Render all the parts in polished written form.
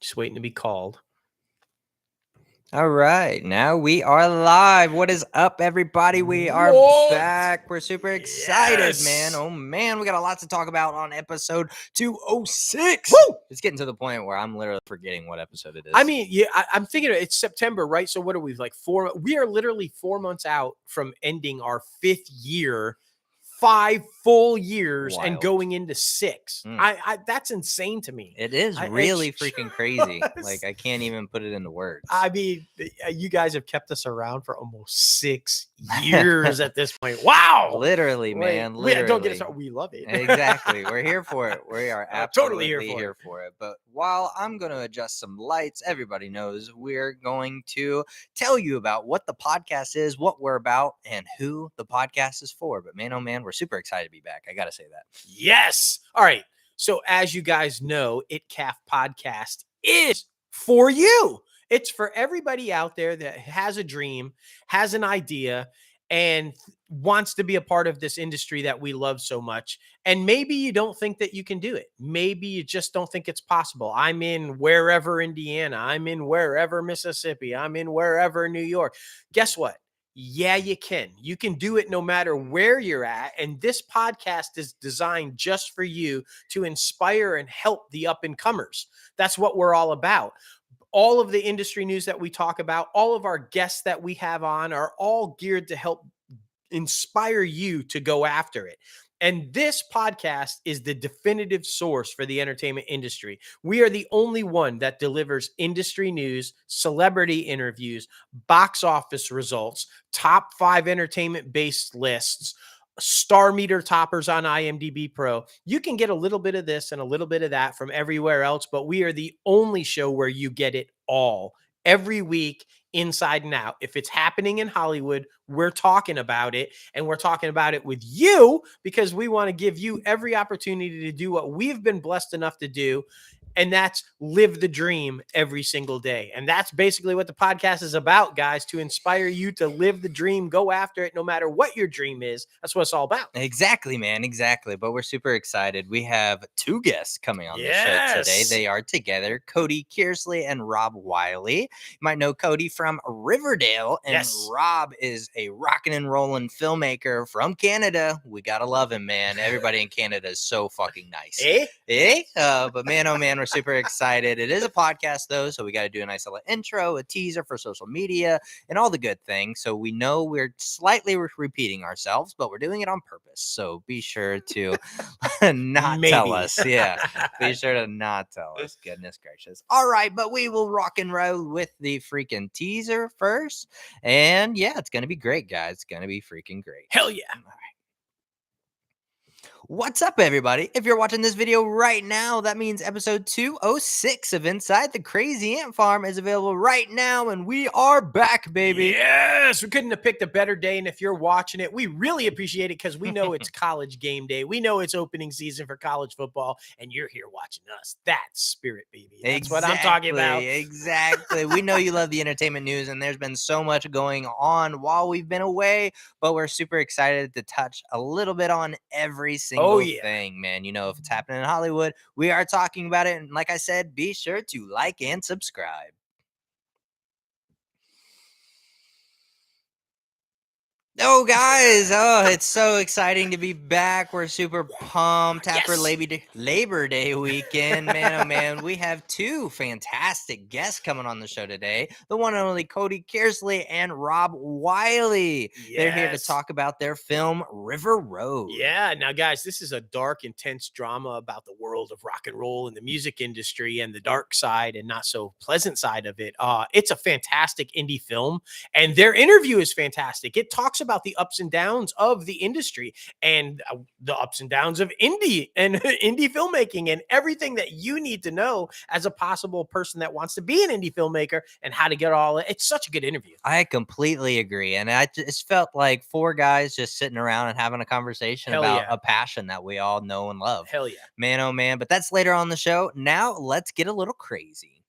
Just waiting to be called. All right, now we are live. What is up, everybody? We are back. We're super excited, man. Oh, man, we got a lot to talk about on episode 206. Woo! It's getting to the point where I'm literally forgetting what episode it is. I mean, yeah, I'm thinking it's September, right? So what are we, like 4? We are literally 4 months out from ending our 5th year, 5 full years, and Wild. going into 6. I that's insane to me. It is really freaking crazy. Like, I can't even put it into words. I mean, you guys have kept us around for almost 6 years at this point. Wow. Literally, man. Literally. Don't get us started. We love it. Exactly. We're here for it. We are absolutely totally here for it. But while I'm going to adjust some lights, everybody knows we're going to tell you about what the podcast is, what we're about, and who the podcast is for. But man, oh man, we're super excited to be back. I got to say that. Yes. All right. So as you guys know, ITCAFpodcast is for you. It's for everybody out there that has a dream, has an idea, and wants to be a part of this industry that we love so much. And maybe you don't think that you can do it. Maybe you just don't think it's possible. I'm in wherever Indiana. I'm in wherever Mississippi. I'm in wherever New York. Guess what? Yeah, you can. You can do it no matter where you're at. And this podcast is designed just for you to inspire and help the up and comers. That's what we're all about. All of the industry news that we talk about, all of our guests that we have on are all geared to help inspire you to go after it. And this podcast is the definitive source for the entertainment industry. We are the only one that delivers industry news, celebrity interviews, box office results, top 5 entertainment-based lists, star meter toppers on IMDb Pro. You can get a little bit of this and a little bit of that from everywhere else, but we are the only show where you get it all every week, inside and out. If it's happening in Hollywood, we're talking about it, and we're talking about it with you because we want to give you every opportunity to do what we've been blessed enough to do. And that's live the dream every single day. And that's basically what the podcast is about, guys, to inspire you to live the dream, go after it, no matter what your dream is. That's what it's all about. Exactly, man. Exactly. But we're super excited. We have 2 guests coming on the show today. They are together, Cody Kearsley and Rob Wiley. You might know Cody from Riverdale, and Rob is a rockin' and rollin' filmmaker from Canada. We gotta love him, man. Everybody in Canada is so fucking nice. But man, oh man, we're super excited. It is a podcast though, so we got to do a nice little intro, a teaser for social media, and all the good things. So we know we're slightly repeating ourselves, but we're doing it on purpose. So be sure to not tell us. Yeah, be sure to not tell us. Goodness gracious. All right, but we will rock and roll with the freaking teaser first. And yeah, it's going to be great, guys. It's going to be freaking great. Hell yeah. All right. What's up, everybody? If you're watching this video right now, that means episode 206 of Inside the Crazy Ant Farm is available right now, and we are back, baby. Yes, we couldn't have picked a better day, and if you're watching it, we really appreciate it because we know it's college game day. We know it's opening season for college football, and you're here watching us. That's spirit, baby. That's what I'm talking about. Exactly. We know you love the entertainment news, and there's been so much going on while we've been away, but we're super excited to touch a little bit on every single thing, man. You know, if it's happening in Hollywood, we are talking about it. And like I said, be sure to like and subscribe. Oh, guys. Oh, it's so exciting to be back. We're super pumped after Labor Day weekend. Man, oh, man. We have 2 fantastic guests coming on the show today. The one and only Cody Kearsley and Rob Wiley. They're here to talk about their film, River Road. Yeah. Now, guys, this is a dark, intense drama about the world of rock and roll and the music industry and the dark side and not so pleasant side of it. It's a fantastic indie film, and their interview is fantastic. It talks about the ups and downs of the industry and the ups and downs of indie and indie filmmaking and everything that you need to know as a possible person that wants to be an indie filmmaker and how to get all it. It's such a good interview. I completely agree. And I just felt like 4 guys just sitting around and having a conversation about a passion that we all know and love. Hell yeah. Man, oh man. But that's later on the show. Now let's get a little crazy.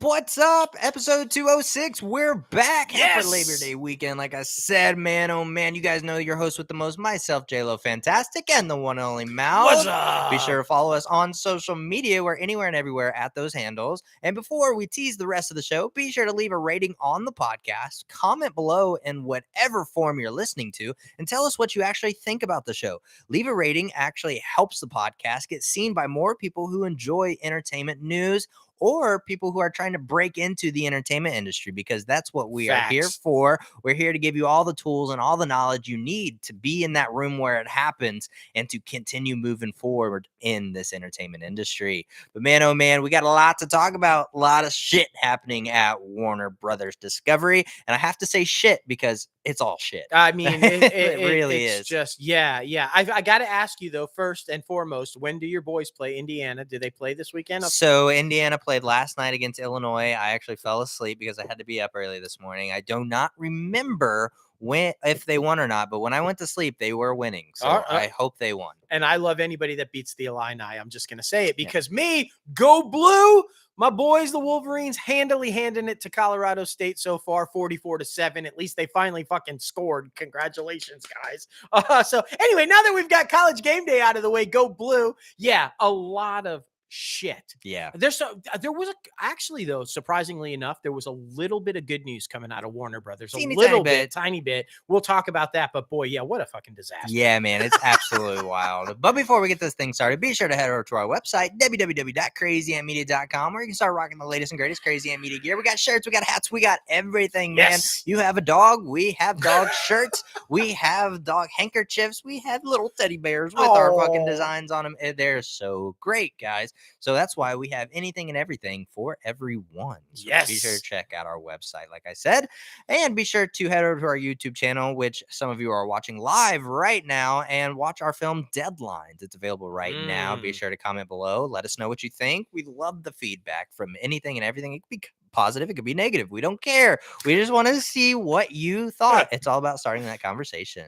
What's up? Episode 206. We're back. Yes. Happy Labor Day weekend. Like I said, man, oh man, you guys know your host with the most, myself, JLo Fantastic, and the one and only Mal. What's up? Be sure to follow us on social media. We're anywhere and everywhere at those handles. And before we tease the rest of the show, be sure to leave a rating on the podcast, comment below in whatever form you're listening to, and tell us what you actually think about the show. Leave a rating actually helps the podcast get seen by more people who enjoy entertainment news or people who are trying to break into the entertainment industry, because that's what we are here for. We're here to give you all the tools and all the knowledge you need to be in that room where it happens and to continue moving forward in this entertainment industry. But man, oh man, we got a lot to talk about. A lot of shit happening at Warner Brothers Discovery. And I have to say shit because it's all shit. I mean, it really it's is. Just, yeah. I got to ask you, though, first and foremost, when do your boys play Indiana? Do they play this weekend? So Indiana played last night against Illinois. I actually fell asleep because I had to be up early this morning. I do not remember if they won or not, but when I went to sleep, they were winning. So I hope they won. And I love anybody that beats the Illini. I'm just going to say it because go blue. My boys, the Wolverines, handily handing it to Colorado State so far, 44-7. At least they finally fucking scored. Congratulations, guys. So anyway, now that we've got College Game Day out of the way, go blue. Yeah, a lot of shit. Yeah. There was actually, though, surprisingly enough, there was a little bit of good news coming out of Warner Brothers. Tiny bit. We'll talk about that. But boy, yeah, what a fucking disaster. Yeah, man, it's absolutely wild. But before we get this thing started, be sure to head over to our website, www.crazyantmedia.com, where you can start rocking the latest and greatest Crazy Ant Media gear. We got shirts, we got hats, we got everything, man. You have a dog, we have dog shirts, we have dog handkerchiefs, we have little teddy bears with our fucking designs on them. They're so great, guys. So that's why we have anything and everything for everyone. So be sure to check out our website, like I said, and be sure to head over to our YouTube channel, which some of you are watching live right now, and watch our film Deadlines. It's available right now. Be sure to comment below. Let us know what you think. We love the feedback from anything and everything. It could be positive, it could be negative. We don't care. We just want to see what you thought. It's all about starting that conversation.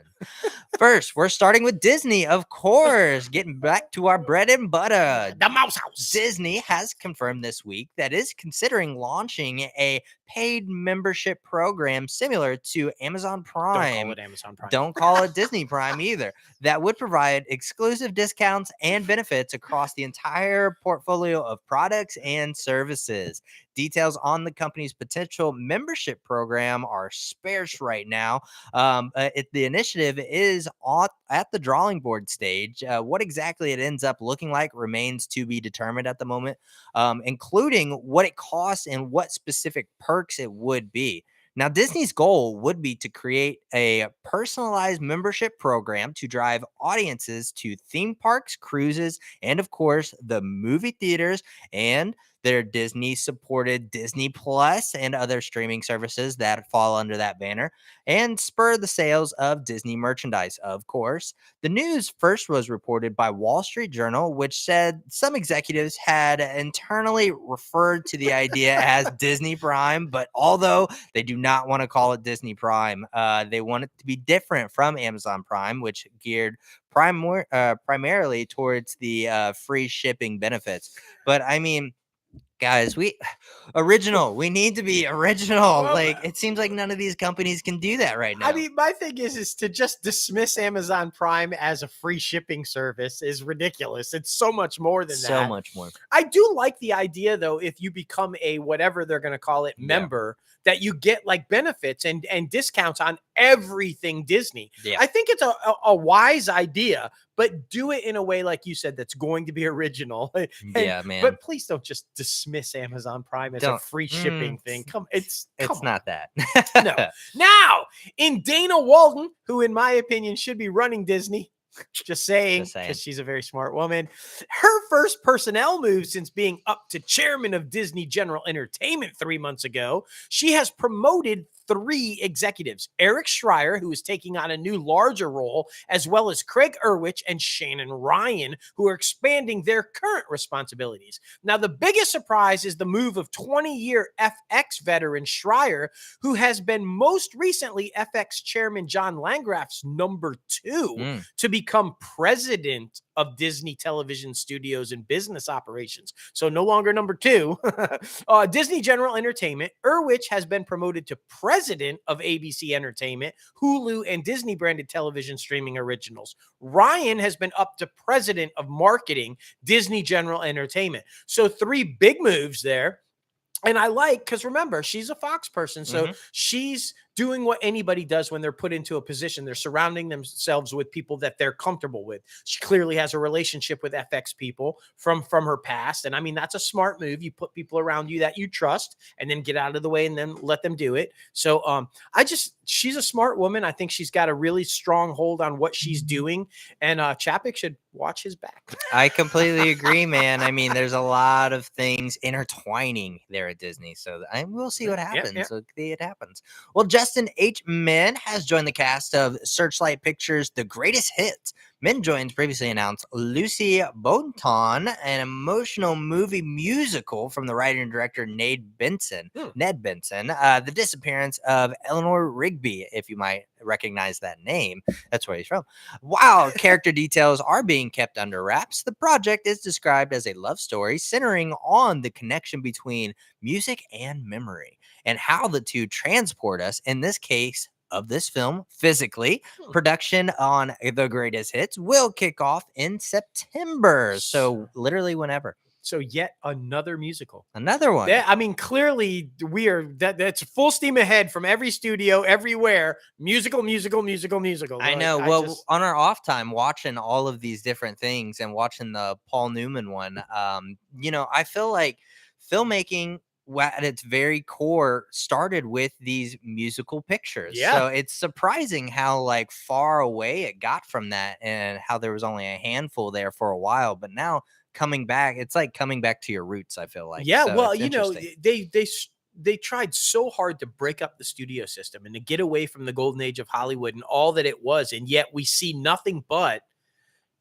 First, we're starting with Disney, of course, getting back to our bread and butter. The Mouse House. Disney has confirmed this week that it is considering launching a paid membership program similar to Amazon Prime. Don't call it Amazon Prime. Don't call it Disney Prime either. That would provide exclusive discounts and benefits across the entire portfolio of products and services. Details on the company's potential membership program are sparse right now. The initiative is at the drawing board stage. What exactly it ends up looking like remains to be determined at the moment, including what it costs and what specific perks it would be. Now, Disney's goal would be to create a personalized membership program to drive audiences to theme parks, cruises, and of course, the movie theaters and their Disney-supported Disney Plus and other streaming services that fall under that banner, and spur the sales of Disney merchandise, of course. The news first was reported by Wall Street Journal, which said some executives had internally referred to the idea as Disney Prime, but although they do not want to call it Disney Prime, they want it to be different from Amazon Prime, which geared primarily towards the free shipping benefits. But I mean, guys, we need to be original. Like, it seems like none of these companies can do that right now. I mean, my thing is to just dismiss Amazon Prime as a free shipping service is ridiculous. It's so much more than that. So much more. I do like the idea, though, if you become a whatever they're going to call it member, that you get like benefits and discounts on everything Disney. Yeah. I think it's a wise idea, but do it in a way, like you said, that's going to be original. Man. But please don't just dismiss Amazon Prime as a free shipping thing. It's not that. No. Now, in Dana Walden, who in my opinion should be running Disney, just saying, because she's a very smart woman. Her first personnel move since being up to chairman of Disney General Entertainment 3 months ago, she has promoted 3 executives: Eric Schreier, who is taking on a new larger role, as well as Craig Erwich and Shannon Ryan, who are expanding their current responsibilities. Now, the biggest surprise is the move of 20-year FX veteran Schreier, who has been most recently FX chairman John Landgraf's number 2, to become become president of Disney Television Studios and Business Operations. So no longer number 2. Disney General Entertainment, Erwich has been promoted to president of ABC Entertainment, Hulu, and Disney branded television streaming originals. Ryan has been up to president of marketing, Disney General Entertainment. So 3 big moves there. And I like, because remember, she's a Fox person. So she's doing what anybody does when they're put into a position. They're surrounding themselves with people that they're comfortable with. She clearly has a relationship with FX people from her past. And I mean, that's a smart move. You put people around you that you trust and then get out of the way and then let them do it. So she's a smart woman. I think she's got a really strong hold on what she's doing. And Chapek should watch his back. I completely agree, man. I mean, there's a lot of things intertwining there at Disney. So we'll see what happens. Yeah. So it happens. Well, Justin H. Min has joined the cast of Searchlight Pictures' The Greatest Hits. Min joins previously announced Lucy Bonton, an emotional movie musical from the writer and director Ned Benson. The disappearance of Eleanor Rigby, if you might recognize that name. That's where he's from. While character details are being kept under wraps, the project is described as a love story centering on the connection between music and memory and how the two transport us, in this case, of this film physically. Production on The Greatest Hits will kick off in September. So literally whenever. So yet another musical. Another one. I mean, clearly that's full steam ahead from every studio, everywhere. Musical. I know. On our off time, watching all of these different things and watching the Paul Newman one, I feel like filmmaking at its very core started with these musical pictures. Yeah. So it's surprising how like far away it got from that and how there was only a handful there for a while. But now coming back, it's like coming back to your roots, I feel like. Yeah, so well, they tried so hard to break up the studio system and to get away from the golden age of Hollywood and all that it was. And yet we see nothing but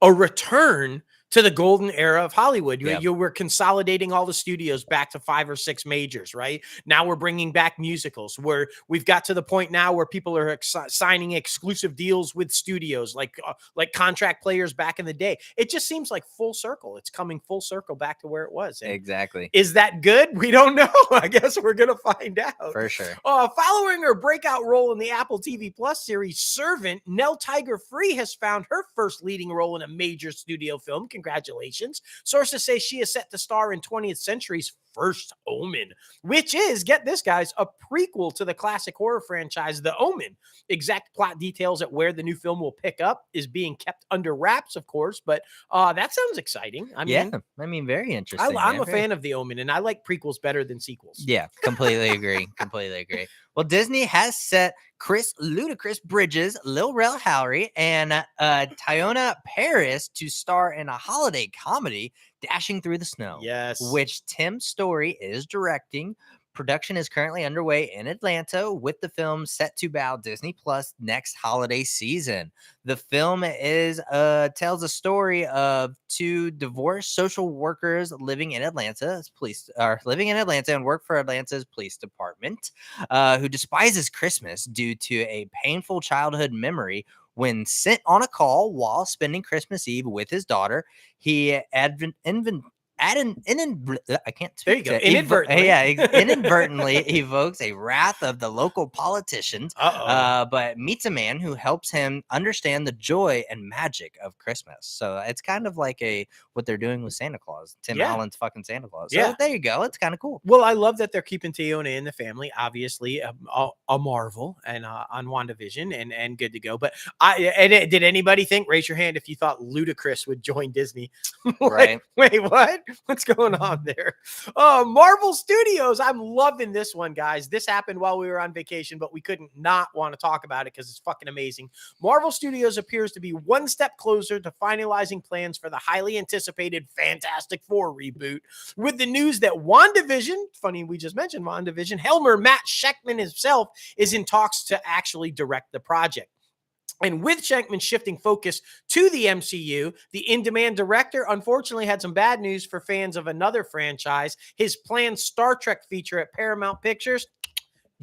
a return to the golden era of Hollywood. We're consolidating all the studios back to 5 or 6 majors, right? Now we're bringing back musicals, where we've got to the point now where people are signing exclusive deals with studios, like contract players back in the day. It just seems like full circle. It's coming full circle back to where it was. And exactly. Is that good? We don't know. I guess we're going to find out. For sure. Following her breakout role in the Apple TV Plus series Servant, Nell Tiger Free has found her first leading role in a major studio film. Congratulations. Sources say she is set to star in 20th Century's first Omen, which is, get this, guys, a prequel to the classic horror franchise, The Omen. Exact plot details at where the new film will pick up is being kept under wraps, of course, but that sounds exciting. I mean, very interesting. I'm a fan of The Omen, and I like prequels better than sequels. Yeah, completely agree. Well, Disney has set Chris Ludacris Bridges, Lil Rel Howery, and Teyonah Parris to star in a holiday comedy, Dashing Through the Snow. Yes. Which Tim Story is directing. Production is currently underway in Atlanta, with the film set to bow Disney Plus next holiday season. The film tells a story of 2 divorced social workers living in Atlanta and work for Atlanta's police department, who despises Christmas due to a painful childhood memory. When sent on a call while spending Christmas Eve with his daughter, he inadvertently evokes a wrath of the local politicians, but meets a man who helps him understand the joy and magic of Christmas. So it's kind of like what they're doing with Santa Claus, Tim Allen's fucking Santa Claus. So there you go. It's kind of cool. Well, I love that they're keeping Teyonah in the family, obviously a Marvel and on WandaVision and good to go. But did anybody think, raise your hand if you thought Ludacris would join Disney? Right. Wait, what? What's going on there? Marvel Studios. I'm loving this one, guys. This happened while we were on vacation, but we couldn't not want to talk about it because it's fucking amazing. Marvel Studios appears to be one step closer to finalizing plans for the highly anticipated Fantastic Four reboot, with the news that WandaVision, funny we just mentioned WandaVision, Helmer Matt Sheckman himself is in talks to actually direct the project. And with Shankman shifting focus to the MCU, the in-demand director unfortunately had some bad news for fans of another franchise. His planned Star Trek feature at Paramount Pictures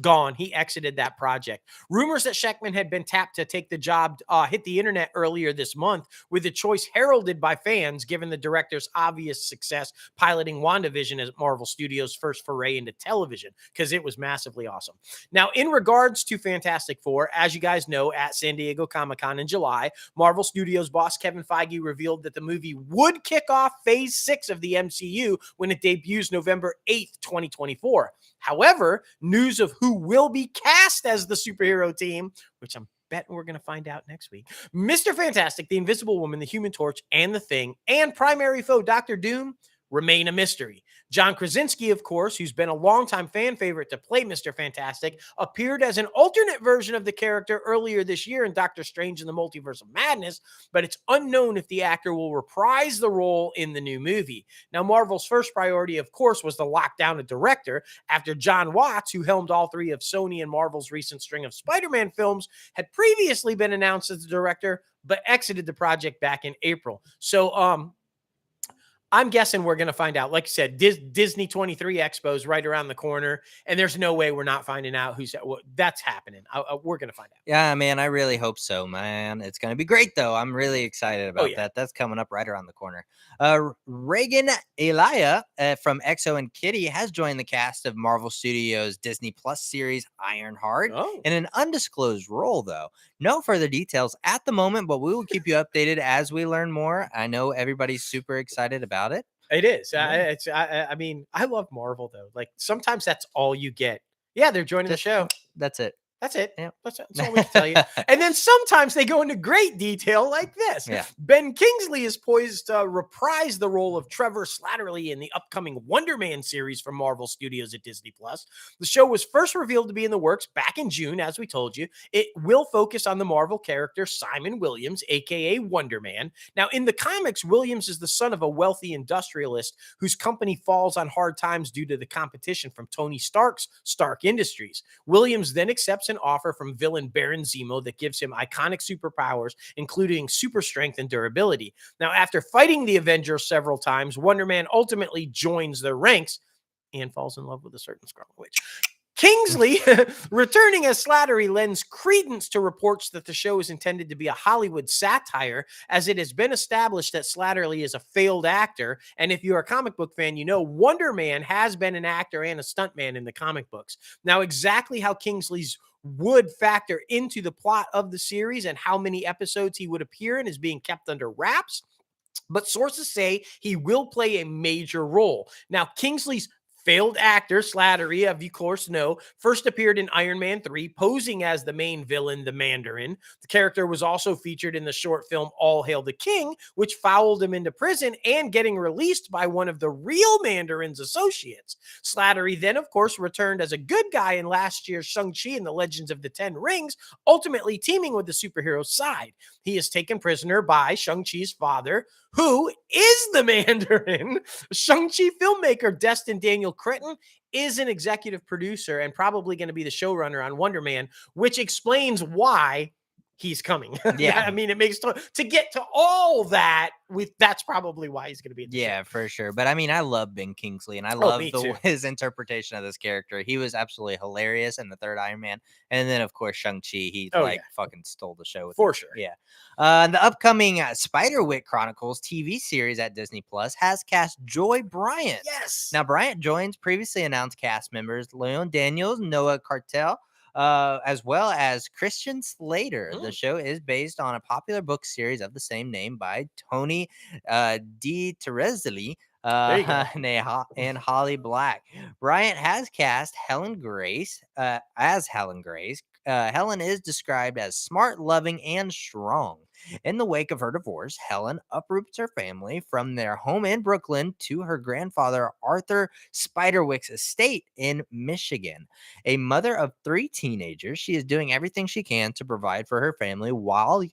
gone. He exited that project. Rumors that Sheckman had been tapped to take the job hit the internet earlier this month, with the choice heralded by fans given the director's obvious success piloting WandaVision as Marvel Studios' first foray into television, because it was massively awesome. Now, in regards to Fantastic Four, as you guys know, at San Diego Comic-Con in July, Marvel Studios boss Kevin Feige revealed that the movie would kick off Phase 6 of the MCU when it debuts November 8th, 2024. However, news of who will be cast as the superhero team, which I'm betting we're going to find out next week, Mr. Fantastic, the Invisible Woman, the Human Torch, and the Thing, and primary foe Doctor Doom, remain a mystery. John Krasinski, of course, who's been a longtime fan favorite to play Mr. Fantastic, appeared as an alternate version of the character earlier this year in Doctor Strange in the Multiverse of Madness, but it's unknown if the actor will reprise the role in the new movie. Now, Marvel's first priority, of course, was to lock down a director after John Watts, who helmed all three of Sony and Marvel's recent string of Spider-Man films, had previously been announced as the director, but exited the project back in April. So, I'm guessing we're going to find out. Like I said, Disney 23 Expo is right around the corner, and there's no way we're not finding out who's that's happening. We're going to find out. Yeah, man, I really hope so, man. It's going to be great, though. I'm really excited about that. That's coming up right around the corner. Reagan Elia from EXO and Kitty has joined the cast of Marvel Studios' Disney Plus series Ironheart in an undisclosed role, though. No further details at the moment, but we will keep you updated as we learn more. I know everybody's super excited about it. It is. Yeah. I mean, I love Marvel, though. Like, sometimes that's all you get. Yeah, they're joining the show. That's it. That's it. Yeah. That's all we can tell you. And then sometimes they go into great detail like this. Yeah. Ben Kingsley is poised to reprise the role of Trevor Slattery in the upcoming Wonder Man series from Marvel Studios at Disney+. The show was first revealed to be in the works back in June, as we told you. It will focus on the Marvel character Simon Williams, a.k.a. Wonder Man. Now, in the comics, Williams is the son of a wealthy industrialist whose company falls on hard times due to the competition from Tony Stark's Stark Industries. Williams then accepts an offer from villain Baron Zemo that gives him iconic superpowers, including super strength and durability. Now, after fighting the Avengers several times, Wonder Man ultimately joins their ranks and falls in love with a certain Scarlet Witch. Kingsley, returning as Slattery, lends credence to reports that the show is intended to be a Hollywood satire, as it has been established that Slattery is a failed actor. And if you're a comic book fan, you know Wonder Man has been an actor and a stuntman in the comic books. Now, exactly how Kingsley's would factor into the plot of the series and how many episodes he would appear in is being kept under wraps, but sources say he will play a major role. Now, Kingsley's failed actor, Slattery, of course know, first appeared in Iron Man 3, posing as the main villain, the Mandarin. The character was also featured in the short film All Hail the King, which fouled him into prison and getting released by one of the real Mandarin's associates. Slattery then, of course, returned as a good guy in last year's Shang-Chi and the Legends of the Ten Rings, ultimately teaming with the superhero side. He is taken prisoner by Shang-Chi's father, who is the Mandarin. Shang-Chi filmmaker Destin Daniel Cretton is an executive producer and probably going to be the showrunner on Wonder Man, which explains why he's coming. Yeah. I mean, it makes to get to all that. That's probably why he's going to be. Yeah, for sure. But I mean, I love Ben Kingsley, and I love his interpretation of this character. He was absolutely hilarious in the third Iron Man, and then of course Shang-Chi. He fucking stole the show for sure. Yeah. The upcoming Spider-Wit Chronicles TV series at Disney Plus has cast Joy Bryant. Yes. Now Bryant joins previously announced cast members Leon Daniels, Noah Cartel, as well as Christian Slater. The show is based on a popular book series of the same name by Tony DiTerezzi and Holly Black. Bryant has cast Helen Grace as Helen Grace. Helen is described as smart, loving, and strong. In the wake of her divorce, Helen uproots her family from their home in Brooklyn to her grandfather Arthur Spiderwick's estate in Michigan. A mother of 3 teenagers, she is doing everything she can to provide for her family while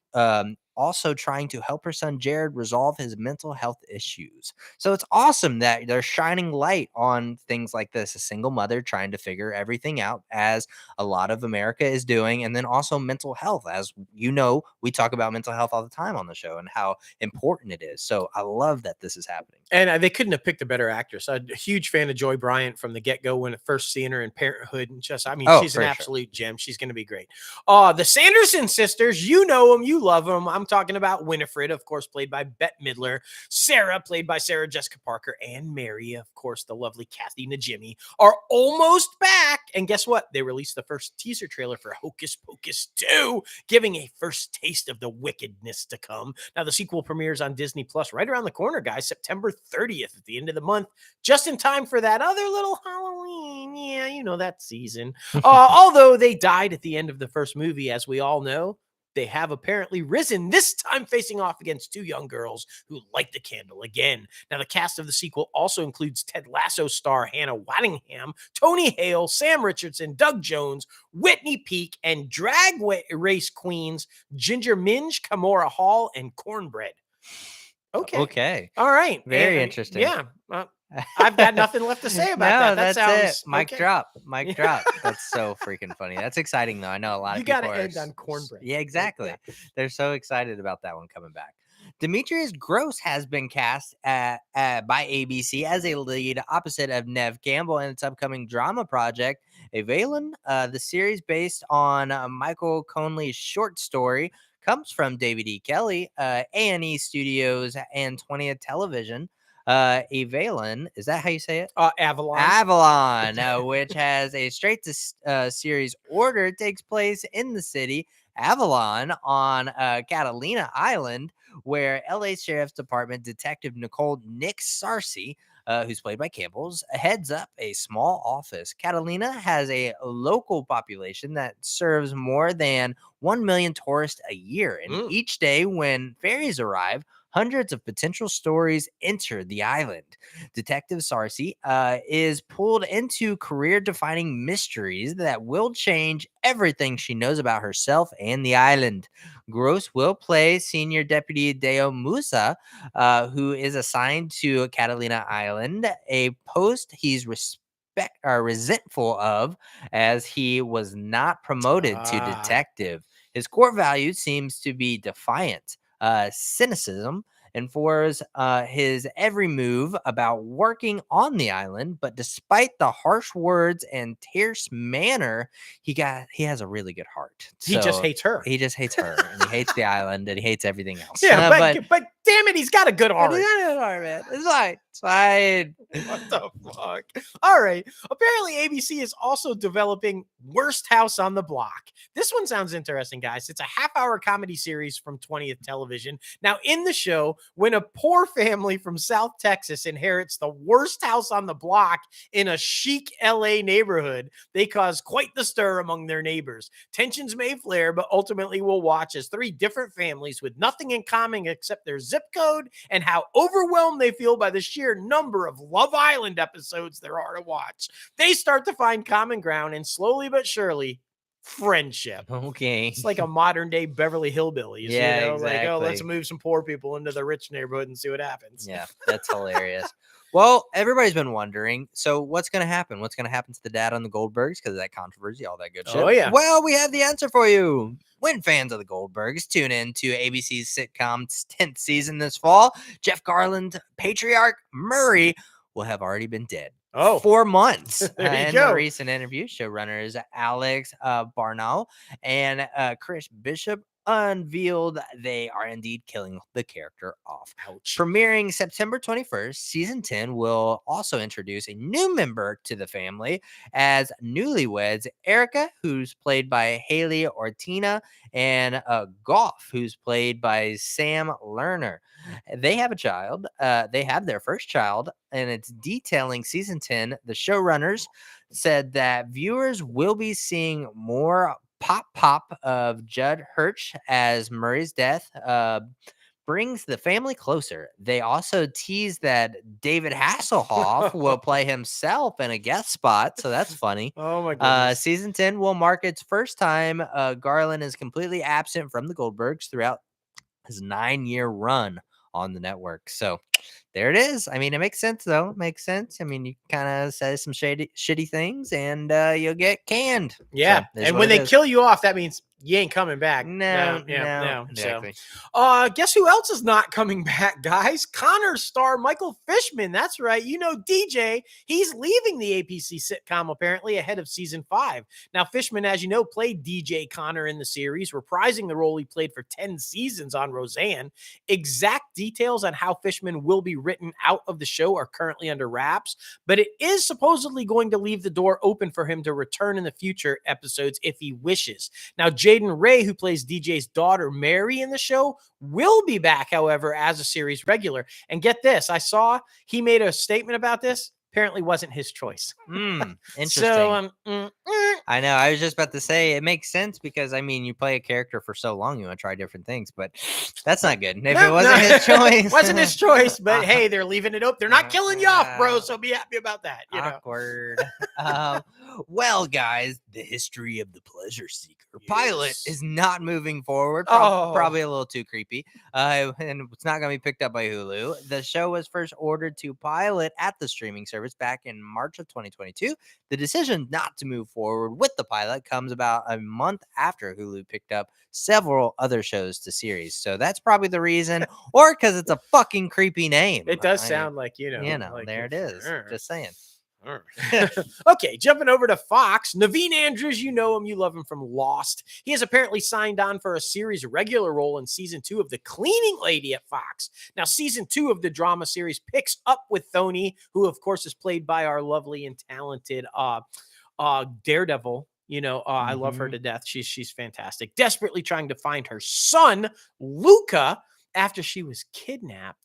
also trying to help her son Jared resolve his mental health issues. So it's awesome that they're shining light on things like this. A single mother trying to figure everything out, as a lot of America is doing, and then also mental health. As you know, we talk about mental health all the time on the show and how important it is. So I love that this is happening. And they couldn't have picked a better actress. I'm a huge fan of Joy Bryant from the get-go when I first seen her in Parenthood. And she's an absolute gem. She's going to be great. The Sanderson sisters, you know them, you love them. I'm talking about Winifred, of course, played by Bette Midler. Sarah, played by Sarah Jessica Parker. And Mary, of course, the lovely Kathy Najimy, are almost back. And guess what? They released the first teaser trailer for Hocus Pocus 2, giving a first taste of the wickedness to come. Now, the sequel premieres on Disney Plus right around the corner, guys, September 30th at the end of the month, just in time for that other little Halloween. Yeah, you know, that season. Although they died at the end of the first movie, as we all know, they have apparently risen, this time facing off against two young girls who light the candle again. Now, the cast of the sequel also includes Ted Lasso star Hannah Waddingham, Tony Hale, Sam Richardson, Doug Jones, Whitney Peak, and drag race queens Ginger Minge, Kamora Hall, and Cornbread. Okay. All right. Very interesting. Yeah. I've got nothing left to say about that. That sounds it. Mic drop. Mic drop. That's so freaking funny. That's exciting, though. I know a lot of people got to end on Cornbread. Yeah, exactly. Yeah. They're so excited about that one coming back. Demetrius Gross has been cast by ABC as a lead opposite of Nev Campbell in its upcoming drama project, Evelyn. The series, based on Michael Conley's short story, comes from David E. Kelly, A&E Studios, and 20th Television. Evelyn, is that how you say it? Avalon, which has a straight to series order, takes place in the city Avalon on Catalina Island, where LA Sheriff's Department Detective Nicole Nick Sarcy, who's played by Campbell's, heads up a small office. Catalina has a local population that serves more than 1 million tourists a year. And each day when ferries arrive, hundreds of potential stories enter the island. Detective Sarcy is pulled into career-defining mysteries that will change everything she knows about herself and the island. Gross will play Senior Deputy Deo Musa, who is assigned to Catalina Island, a post he's resentful of, as he was not promoted to detective. His core value seems to be defiance, cynicism, and informs his every move about working on the island. But despite the harsh words and terse manner, he has a really good heart. He just hates her. He just hates her, and he hates the island, and he hates everything else. Yeah, but damn it, he's got a good heart. He's got a good heart, man. It's fine. It's fine. What the fuck? All right. Apparently, ABC is also developing Worst House on the Block. This one sounds interesting, guys. It's a half-hour comedy series from 20th Television. Now, in the show, when a poor family from South Texas inherits the worst house on the block in a chic LA neighborhood, they cause quite the stir among their neighbors. Tensions may flare, but ultimately we'll watch as three different families with nothing in common except their zip code and how overwhelmed they feel by the sheer number of Love Island episodes there are to watch. They start to find common ground, and slowly but surely, friendship. Okay. It's like a modern day Beverly Hillbillies. Yeah, you know? exactly. Like, oh, let's move some poor people into the rich neighborhood and see what happens. Yeah, that's hilarious. Well, everybody's been wondering, so what's going to happen? What's going to happen to the dad on the Goldbergs because of that controversy, all that good shit? Oh, yeah. Well, we have the answer for you. When fans of the Goldbergs tune in to ABC's sitcom's 10th season this fall, Jeff Garland, patriarch Murray, will have already been dead. 4 months. There you go. go. A recent interview, showrunners Alex Barnall and Chris Bishop unveiled they are indeed killing the character off. Ouch. Premiering September 21st, season 10 will also introduce a new member to the family as newlyweds Erica, who's played by Haley Ortina, and Goff, who's played by Sam Lerner. They have a child. They have their first child, and it's detailing season 10. The showrunners said that viewers will be seeing more pop of Judd Hirsch as Murray's death brings the family closer. They also teased that David Hasselhoff will play himself in a guest spot, so that's funny. Oh my goodness. Season 10 will mark its first time Garland is completely absent from the Goldbergs throughout his 9-year run on the network. So there it is. I mean, it makes sense, though. It makes sense. I mean, you kind of say some shitty things and you'll get canned. Yeah. So, and when they kill you off, that means you ain't coming back. No. Exactly. So, guess who else is not coming back, guys? Connor star Michael Fishman. That's right. You know, DJ, he's leaving the APC sitcom apparently ahead of season 5. Now, Fishman, as you know, played DJ Connor in the series, reprising the role he played for 10 seasons on Roseanne. Exact details on how Fishman will be written out of the show are currently under wraps, but it is supposedly going to leave the door open for him to return in the future episodes if he wishes. Now, Jaden Ray, who plays DJ's daughter, Mary, in the show, will be back, however, as a series regular. And get this, I saw he made a statement about this. Apparently wasn't his choice. Interesting. So, I know. I was just about to say it makes sense because, I mean, you play a character for so long, you want to try different things, but that's not good. If it wasn't his choice. Wasn't his choice, but hey, they're leaving it open. They're not killing you off, bro, so be happy about that. Awkward. Well, guys, the history of the Pleasure Seeker pilot is not moving forward. Probably a little too creepy. And it's not going to be picked up by Hulu. The show was first ordered to pilot at the streaming service back in March of 2022. The decision not to move forward with the pilot comes about a month after Hulu picked up several other shows to series. So that's probably the reason, or because it's a fucking creepy name. It does sound like, like there it is. Just saying. Okay, jumping over to Fox. Naveen Andrews, you know him, you love him from Lost. He has apparently signed on for a series regular role in season 2 of The Cleaning Lady at Fox. Now, season 2 of the drama series picks up with Thony, who of course is played by our lovely and talented Daredevil. I love her to death. She's fantastic. Desperately trying to find her son, Luca, after he was kidnapped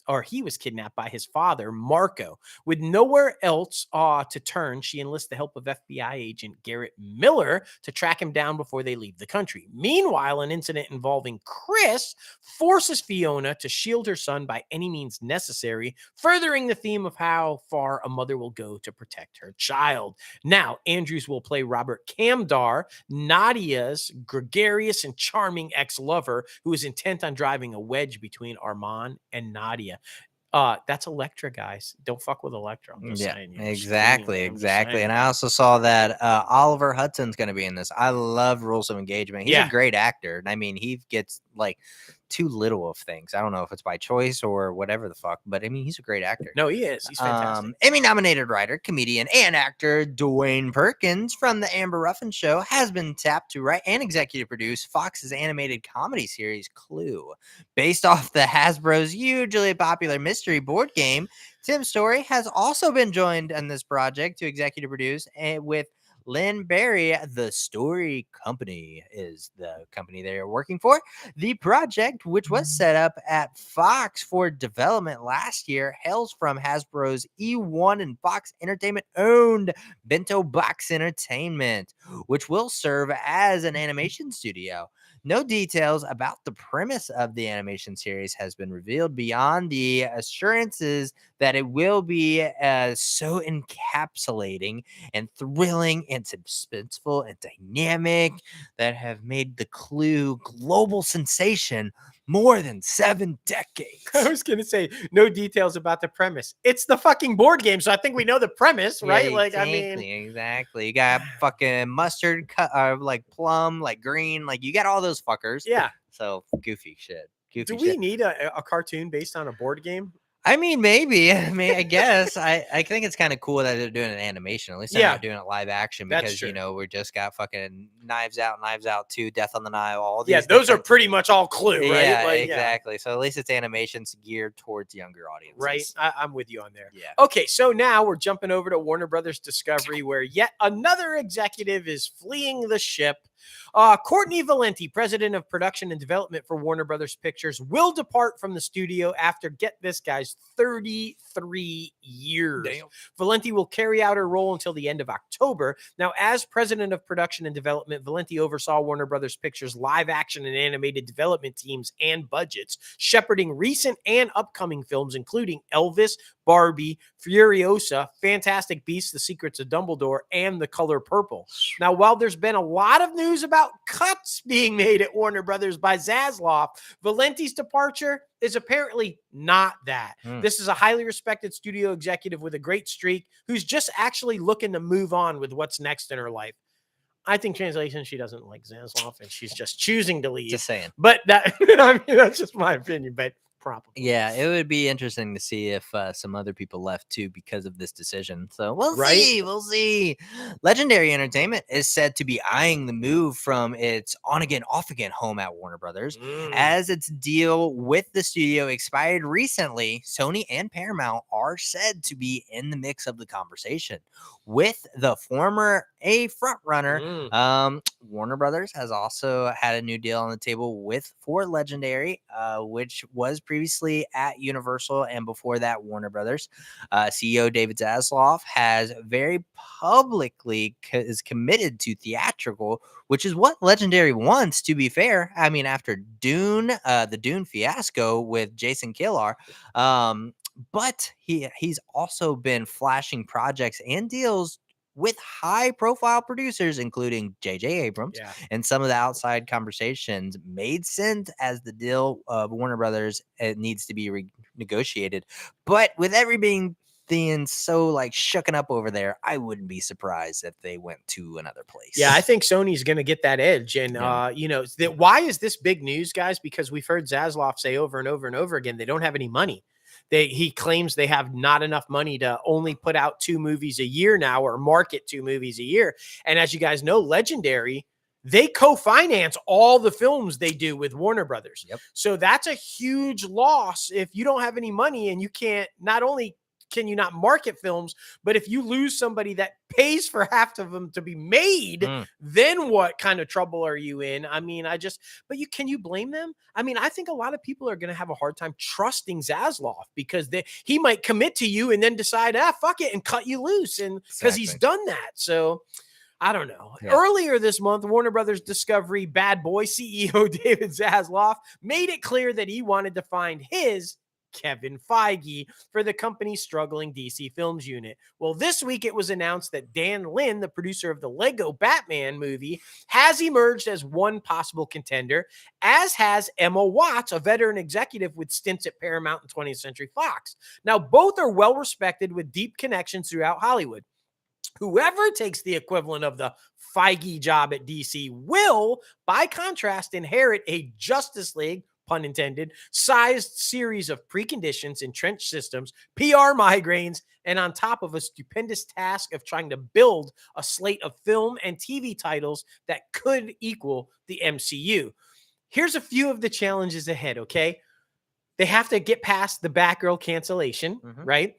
by his father, Marco. With nowhere else to turn, she enlists the help of FBI agent Garrett Miller to track him down before they leave the country. Meanwhile, an incident involving Chris forces Fiona to shield her son by any means necessary, furthering the theme of how far a mother will go to protect her child. Now, Andrews will play Robert Camdar, Nadia's gregarious and charming ex-lover who is intent on driving a wedge between Armand and Nadia. That's Elektra, guys. Don't fuck with Elektra. I'm just saying. Exactly. And I also saw that Oliver Hudson's going to be in this. I love Rules of Engagement. He's a great actor. I mean, he gets like too little of things. I don't know if it's by choice or whatever the fuck, but I mean, he's a great actor. No, he is. He's fantastic. Emmy-nominated writer, comedian, and actor Dwayne Perkins from The Amber Ruffin Show has been tapped to write and executive produce Fox's animated comedy series Clue. Based off the Hasbro's hugely popular mystery board game, Tim Story has also been joined on this project to executive produce with Lynn Barry. The Story Company is the company they are working for. The project, which was set up at Fox for development last year, hails from Hasbro's E1 and Fox Entertainment owned Bento Box Entertainment, which will serve as an animation studio. No details about the premise of the animation series has been revealed beyond the assurances that it will be so encapsulating and thrilling and suspenseful and dynamic that have made the Clue global sensation more than 7 decades. I was going to say, no details about the premise. It's the fucking board game, so I think we know the premise, right? Exactly. You got fucking mustard, like plum, like green, like you got all those fuckers. Yeah. So goofy shit. Do we need a cartoon based on a board game? I mean, maybe. I guess. I think it's kind of cool that they're doing an animation. At least they're not doing it live action because, we just got fucking Knives Out 2, Death on the Nile, all these. Those are pretty much all Clue, right? Yeah, exactly. So at least it's animations geared towards younger audiences. Right. I'm with you on there. Yeah. Okay, so now we're jumping over to Warner Brothers Discovery, where yet another executive is fleeing the ship. Courtney Valenti, president of production and development for Warner Brothers Pictures, will depart from the studio after, get this, guys, 33 years. Damn. Valenti will carry out her role until the end of October. Now, as president of production and development, Valenti oversaw Warner Brothers Pictures live action and animated development teams and budgets, shepherding recent and upcoming films, including Elvis, Barbie, Furiosa, Fantastic Beasts, The Secrets of Dumbledore, and The Color Purple. Now, while there's been a lot of news about cuts being made at Warner Brothers by Zaslav, Valenti's departure is apparently not that. This is a highly respected studio executive with a great streak who's just actually looking to move on with what's next in her life. I think translation, she doesn't like Zaslav and she's just choosing to leave. Just saying. But that, I mean, that's just my opinion, but probably. Yeah, it would be interesting to see if some other people left too because of this decision. So we'll see. We'll see. Legendary Entertainment is said to be eyeing the move from its on again, off again home at Warner Brothers. As its deal with the studio expired recently, Sony and Paramount are said to be in the mix of the conversation. With the former a front runner, Warner Brothers has also had a new deal on the table for Legendary, which was previously at Universal and before that Warner Brothers. CEO David Zaslav has very publicly is committed to theatrical, which is what Legendary wants, to be fair. I mean, after Dune, the Dune fiasco with Jason Kilar, but he's also been flashing projects and deals with high-profile producers, including J.J. Abrams, and some of the outside conversations made sense as the deal of Warner Brothers needs to be renegotiated. But with everything being so like shooken up over there, I wouldn't be surprised if they went to another place. Yeah, I think Sony's going to get that edge. And, you know, why is this big news, guys? Because we've heard Zaslav say over and over and over again, they don't have any money. He claims they have not enough money to only put out 2 movies a year now or market 2 movies a year. And as you guys know, Legendary, they co-finance all the films they do with Warner Brothers. So that's a huge loss if you don't have any money and you can't, not only can you not market films, but if you lose somebody that pays for half of them to be made, then what kind of trouble are you in? I mean, can you blame them? I mean, I think a lot of people are going to have a hard time trusting Zaslav because he might commit to you and then decide, fuck it, and cut you loose. And because he's done that. So I don't know. Earlier this month, Warner Brothers Discovery bad boy CEO David Zaslav made it clear that he wanted to find his Kevin Feige for the company's struggling DC Films unit. Well, this week it was announced that Dan Lin, the producer of the Lego Batman movie, has emerged as one possible contender, as has Emma Watts, a veteran executive with stints at Paramount and 20th Century Fox. Now, both are well respected with deep connections throughout Hollywood. Whoever takes the equivalent of the Feige job at DC will, by contrast, inherit a Justice League, pun intended, sized series of preconditions, entrenched systems, PR migraines, and on top of a stupendous task of trying to build a slate of film and TV titles that could equal the MCU. Here's a few of the challenges ahead, okay? They have to get past the Batgirl cancellation, right?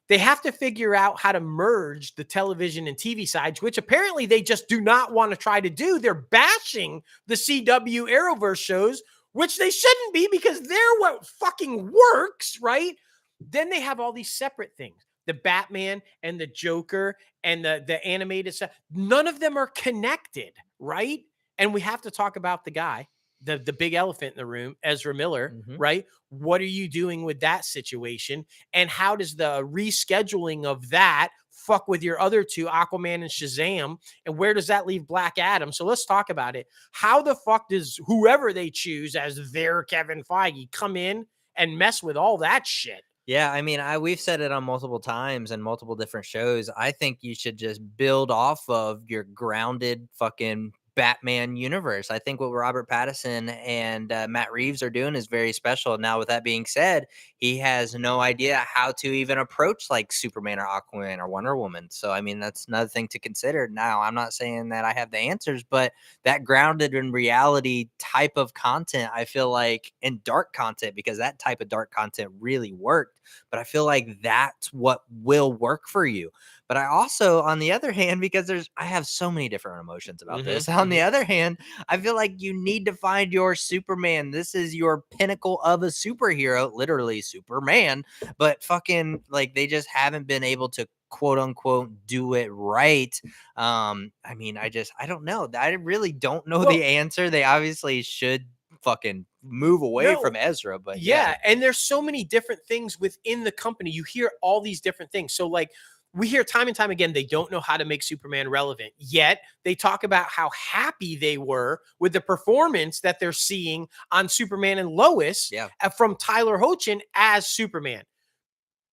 They have to figure out how to merge the television and TV sides, which apparently they just do not want to try to do. They're bashing the CW Arrowverse shows, which they shouldn't be because they're what fucking works, right? Then they have all these separate things. The Batman and the Joker and the animated stuff. None of them are connected, right? And we have to talk about the guy, the big elephant in the room, Ezra Miller, right? What are you doing with that situation? And how does the rescheduling of that fuck with your other two, Aquaman and Shazam? And where does that leave Black Adam? So let's talk about it. How the fuck does whoever they choose as their Kevin Feige come in and mess with all that shit? Yeah, I mean, we've said it on multiple times and multiple different shows. I think you should just build off of your grounded fucking Batman universe. I think what Robert Pattinson and Matt Reeves are doing is very special. Now, with that being said, he has no idea how to even approach like Superman or Aquaman or Wonder Woman. So, I mean, that's another thing to consider. Now, I'm not saying that I have the answers, but that grounded in reality type of content, I feel like, and dark content, because that type of dark content really worked. But I feel like that's what will work for you. But I also, on the other hand, because I have so many different emotions about this. On the other hand, I feel like you need to find your Superman. This is your pinnacle of a superhero, literally Superman. But fucking, like, they just haven't been able to quote unquote do it right. I mean, I don't know. I really don't know the answer. They obviously should fucking move away from Ezra. But yeah, and there's so many different things within the company. You hear all these different things. So like we hear time and time again, they don't know how to make Superman relevant. Yet they talk about how happy they were with the performance that they're seeing on Superman and Lois from Tyler Hoechlin as Superman.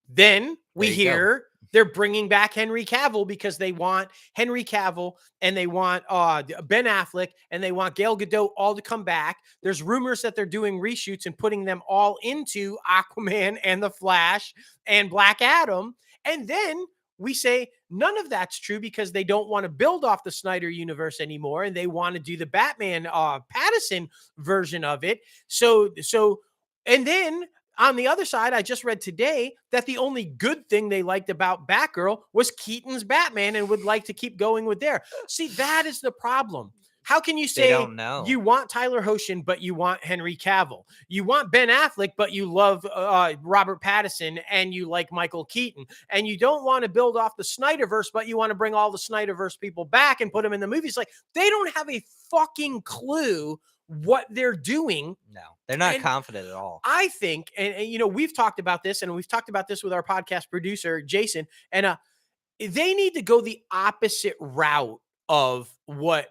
Then we hear they're bringing back Henry Cavill because they want Henry Cavill and they want Ben Affleck and they want Gal Gadot all to come back. There's rumors that they're doing reshoots and putting them all into Aquaman and The Flash and Black Adam. And then we say none of that's true because they don't want to build off the Snyder universe anymore and they want to do the Batman Pattinson version of it. And then on the other side, I just read today that the only good thing they liked about Batgirl was Keaton's Batman and would like to keep going with there. See, that is the problem. How can you say you want Tyler Hoechlin, but you want Henry Cavill? You want Ben Affleck, but you love Robert Pattinson and you like Michael Keaton. And you don't want to build off the Snyderverse, but you want to bring all the Snyderverse people back and put them in the movies. Like, they don't have a fucking clue what they're doing. No, they're not confident at all. I think, and you know, we've talked about this, and we've talked about this with our podcast producer, Jason, and they need to go the opposite route of what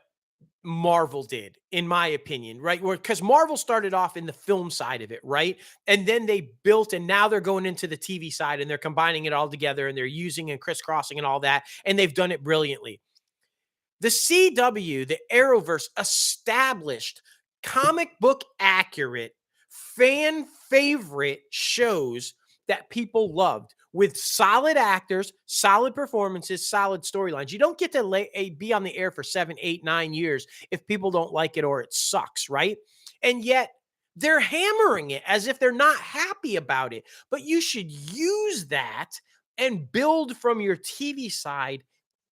Marvel did, in my opinion, right? Because Marvel started off in the film side of it, right? And then they built, and now they're going into the TV side, and they're combining it all together, and they're using and crisscrossing and all that, and they've done it brilliantly. The CW, the Arrowverse, established comic book accurate, fan favorite shows that people loved with solid actors, solid performances, solid storylines. You don't get to be on the air for 7, 8, 9 years if people don't like it or it sucks, right? And yet they're hammering it as if they're not happy about it. But you should use that and build from your TV side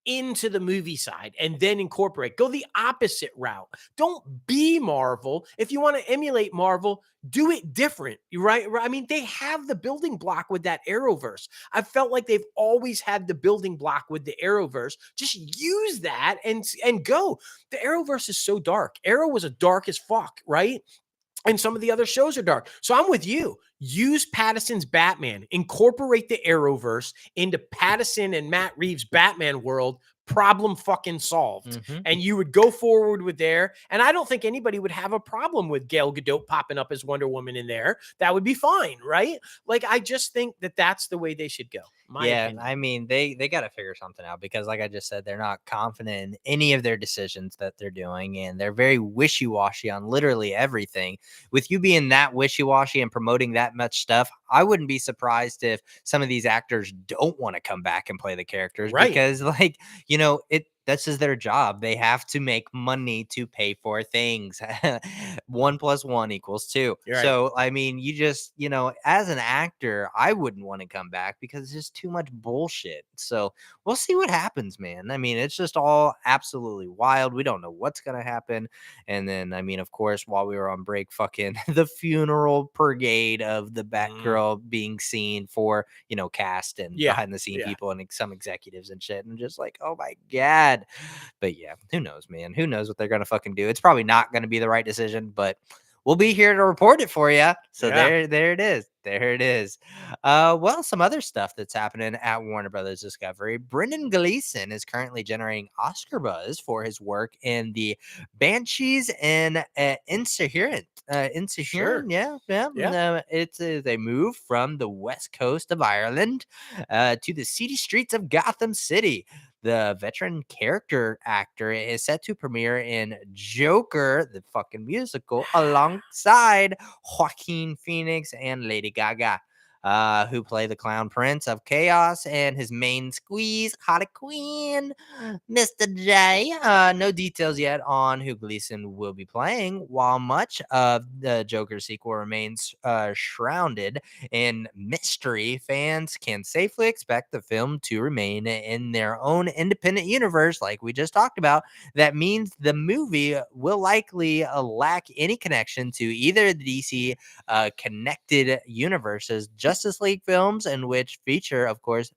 into the movie side and then incorporate. Go the opposite route. Don't be Marvel. If you want to emulate Marvel, do it different, right? I mean, they have the building block with that Arrowverse. I felt like they've always had the building block with the Arrowverse. Just use that and go. The Arrowverse is so dark. Arrow was a dark as fuck, right? And some of the other shows are dark. So I'm with you. Use Pattinson's Batman. Incorporate the Arrowverse into Pattinson and Matt Reeves' Batman world. Problem fucking solved. And you would go forward with there. And I don't think anybody would have a problem with Gal Gadot popping up as Wonder Woman in there. That would be fine, right? Like, I just think that that's the way they should go. Opinion. I mean, they got to figure something out because, like I just said, they're not confident in any of their decisions that they're doing, and they're very wishy-washy on literally everything. With you being that wishy-washy and promoting that much stuff, I wouldn't be surprised if some of these actors don't want to come back and play the characters, right? Because, like, you know, this is their job. They have to make money to pay for things. 1 + 1 = 2. Right. So, I mean, you just, you know, as an actor, I wouldn't want to come back because it's just too much bullshit. So we'll see what happens, man. I mean, it's just all absolutely wild. We don't know what's going to happen. And then, I mean, of course, while we were on break, fucking the funeral brigade of the Batgirl being seen for, you know, cast and behind the scene people and some executives and shit. And just like, oh my God. But yeah, who knows, man? Who knows what they're gonna fucking do? It's probably not gonna be the right decision, but we'll be here to report it for you. So there it is. There it is. Well, some other stuff that's happening at Warner Brothers Discovery. Brendan Gleeson is currently generating Oscar buzz for his work in the Banshees and Insurgent. It's a move from the west coast of Ireland to the seedy streets of Gotham City. The veteran character actor is set to premiere in Joker, the fucking musical, alongside Joaquin Phoenix and Lady Gaga, who play the Clown Prince of Chaos and his main squeeze, Harley Quinn, Mr. J. No details yet on who Gleason will be playing, while much of the Joker sequel remains shrouded in mystery. Fans can safely expect the film to remain in their own independent universe, like we just talked about. That means the movie will likely lack any connection to either the DC connected universes, Justice League films, and which feature, of course,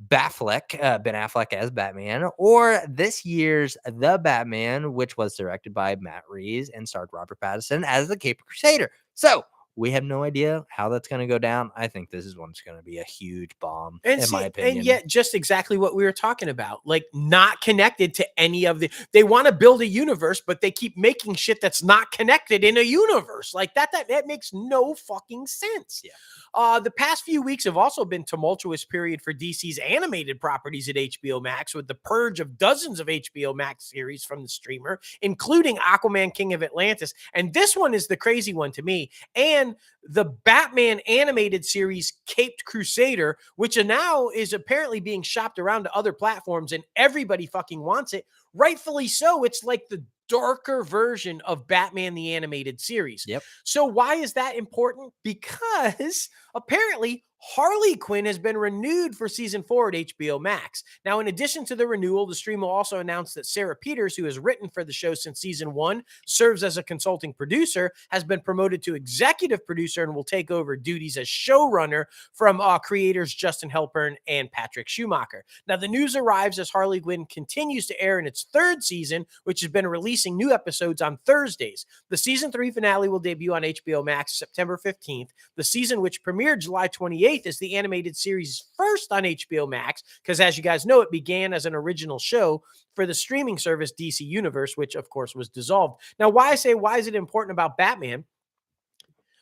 Ben Affleck as Batman, or this year's The Batman, which was directed by Matt Reeves and starred Robert Pattinson as the Cape Crusader. So we have no idea how that's going to go down. I think this is one's going to be a huge bomb, in my opinion. And yet, just exactly what we were talking about, like not connected to any of the. They want to build a universe, but they keep making shit that's not connected in a universe. Like that makes no fucking sense. Yeah. The past few weeks have also been tumultuous period for DC's animated properties at HBO Max, with the purge of dozens of HBO Max series from the streamer, including Aquaman, King of Atlantis, and this one is the crazy one to me. And the Batman animated series Caped Crusader, which now is apparently being shopped around to other platforms and everybody fucking wants it. Rightfully so. It's like the darker version of Batman the Animated Series. Yep. So why is that important? Because apparently Harley Quinn has been renewed for season 4 at HBO Max. Now, in addition to the renewal, the stream will also announce that Sarah Peters, who has written for the show since season 1, serves as a consulting producer, has been promoted to executive producer, and will take over duties as showrunner from creators Justin Halpern and Patrick Schumacher. Now, the news arrives as Harley Quinn continues to air in its 3rd season, which has been releasing new episodes on Thursdays. The season 3 finale will debut on HBO Max September 15th. The season, which premiered July 28th, is the animated series first on HBO Max, because as you guys know, it began as an original show for the streaming service DC Universe, which of course was dissolved. Now, why is it important about Batman?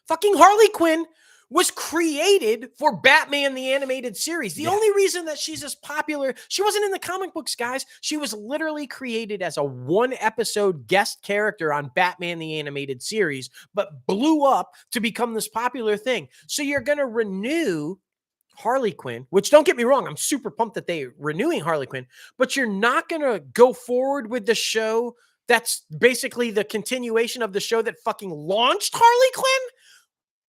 Fucking Harley Quinn was created for Batman the Animated Series. The only reason that she's as popular, she wasn't in the comic books, guys. She was literally created as a 1-episode guest character on Batman the Animated Series, but blew up to become this popular thing. So you're going to renew Harley Quinn, which, don't get me wrong, I'm super pumped that they're renewing Harley Quinn, but you're not going to go forward with the show that's basically the continuation of the show that fucking launched Harley Quinn?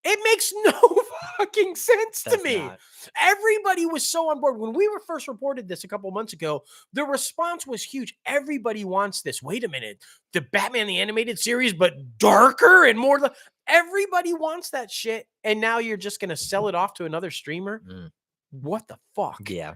It makes no fucking sense to me. Not. Everybody was so on board. When we were first reported this a couple months ago, the response was huge. Everybody wants this. Wait a minute. The Batman the Animated Series, but darker and more. Everybody wants that shit. And now you're just going to sell it off to another streamer? What the fuck? Yeah.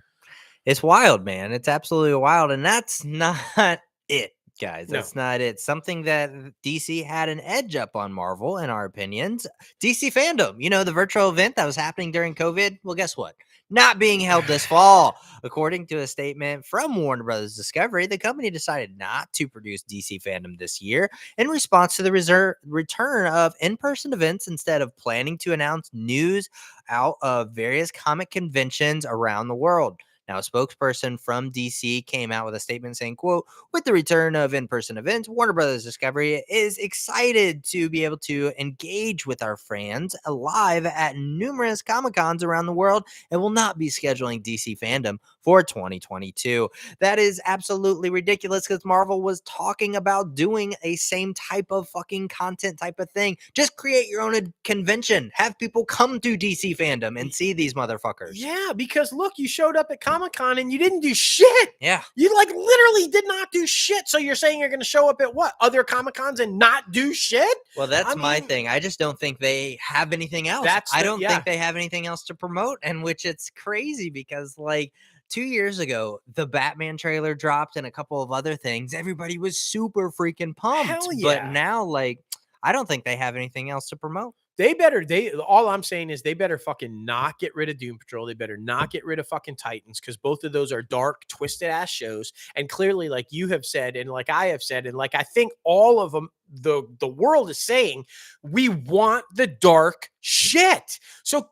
It's wild, man. It's absolutely wild. And that's not it, guys. That's not it. Something that DC had an edge up on Marvel, in our opinions. DC Fandome, the virtual event that was happening during COVID. Well, guess what? Not being held this fall. According to a statement from Warner Brothers Discovery, the company decided not to produce DC Fandome this year in response to the return of in-person events, instead of planning to announce news out of various comic conventions around the world. Now, a spokesperson from DC came out with a statement saying, quote, "With the return of in-person events, Warner Brothers Discovery is excited to be able to engage with our fans live at numerous Comic-Cons around the world, and will not be scheduling DC Fandome for 2022. That is absolutely ridiculous, because Marvel was talking about doing a same type of fucking content type of thing. Just create your own convention. Have people come to DC Fandome and see these motherfuckers. Yeah, because look, you showed up at Comic-Con and you didn't do shit. Yeah. You literally did not do shit. So you're saying you're going to show up at what? Other Comic-Cons and not do shit? Well, that's my thing. I just don't think they have anything else. I don't think they have anything else to promote, and which it's crazy because 2 years ago, the Batman trailer dropped and a couple of other things. Everybody was super freaking pumped. Hell yeah. But now, I don't think they have anything else to promote. All I'm saying is they better fucking not get rid of Doom Patrol. They better not get rid of fucking Titans, because both of those are dark, twisted ass shows. And clearly, like you have said, and like I have said, and like I think all of them, the world is saying, we want the dark shit. So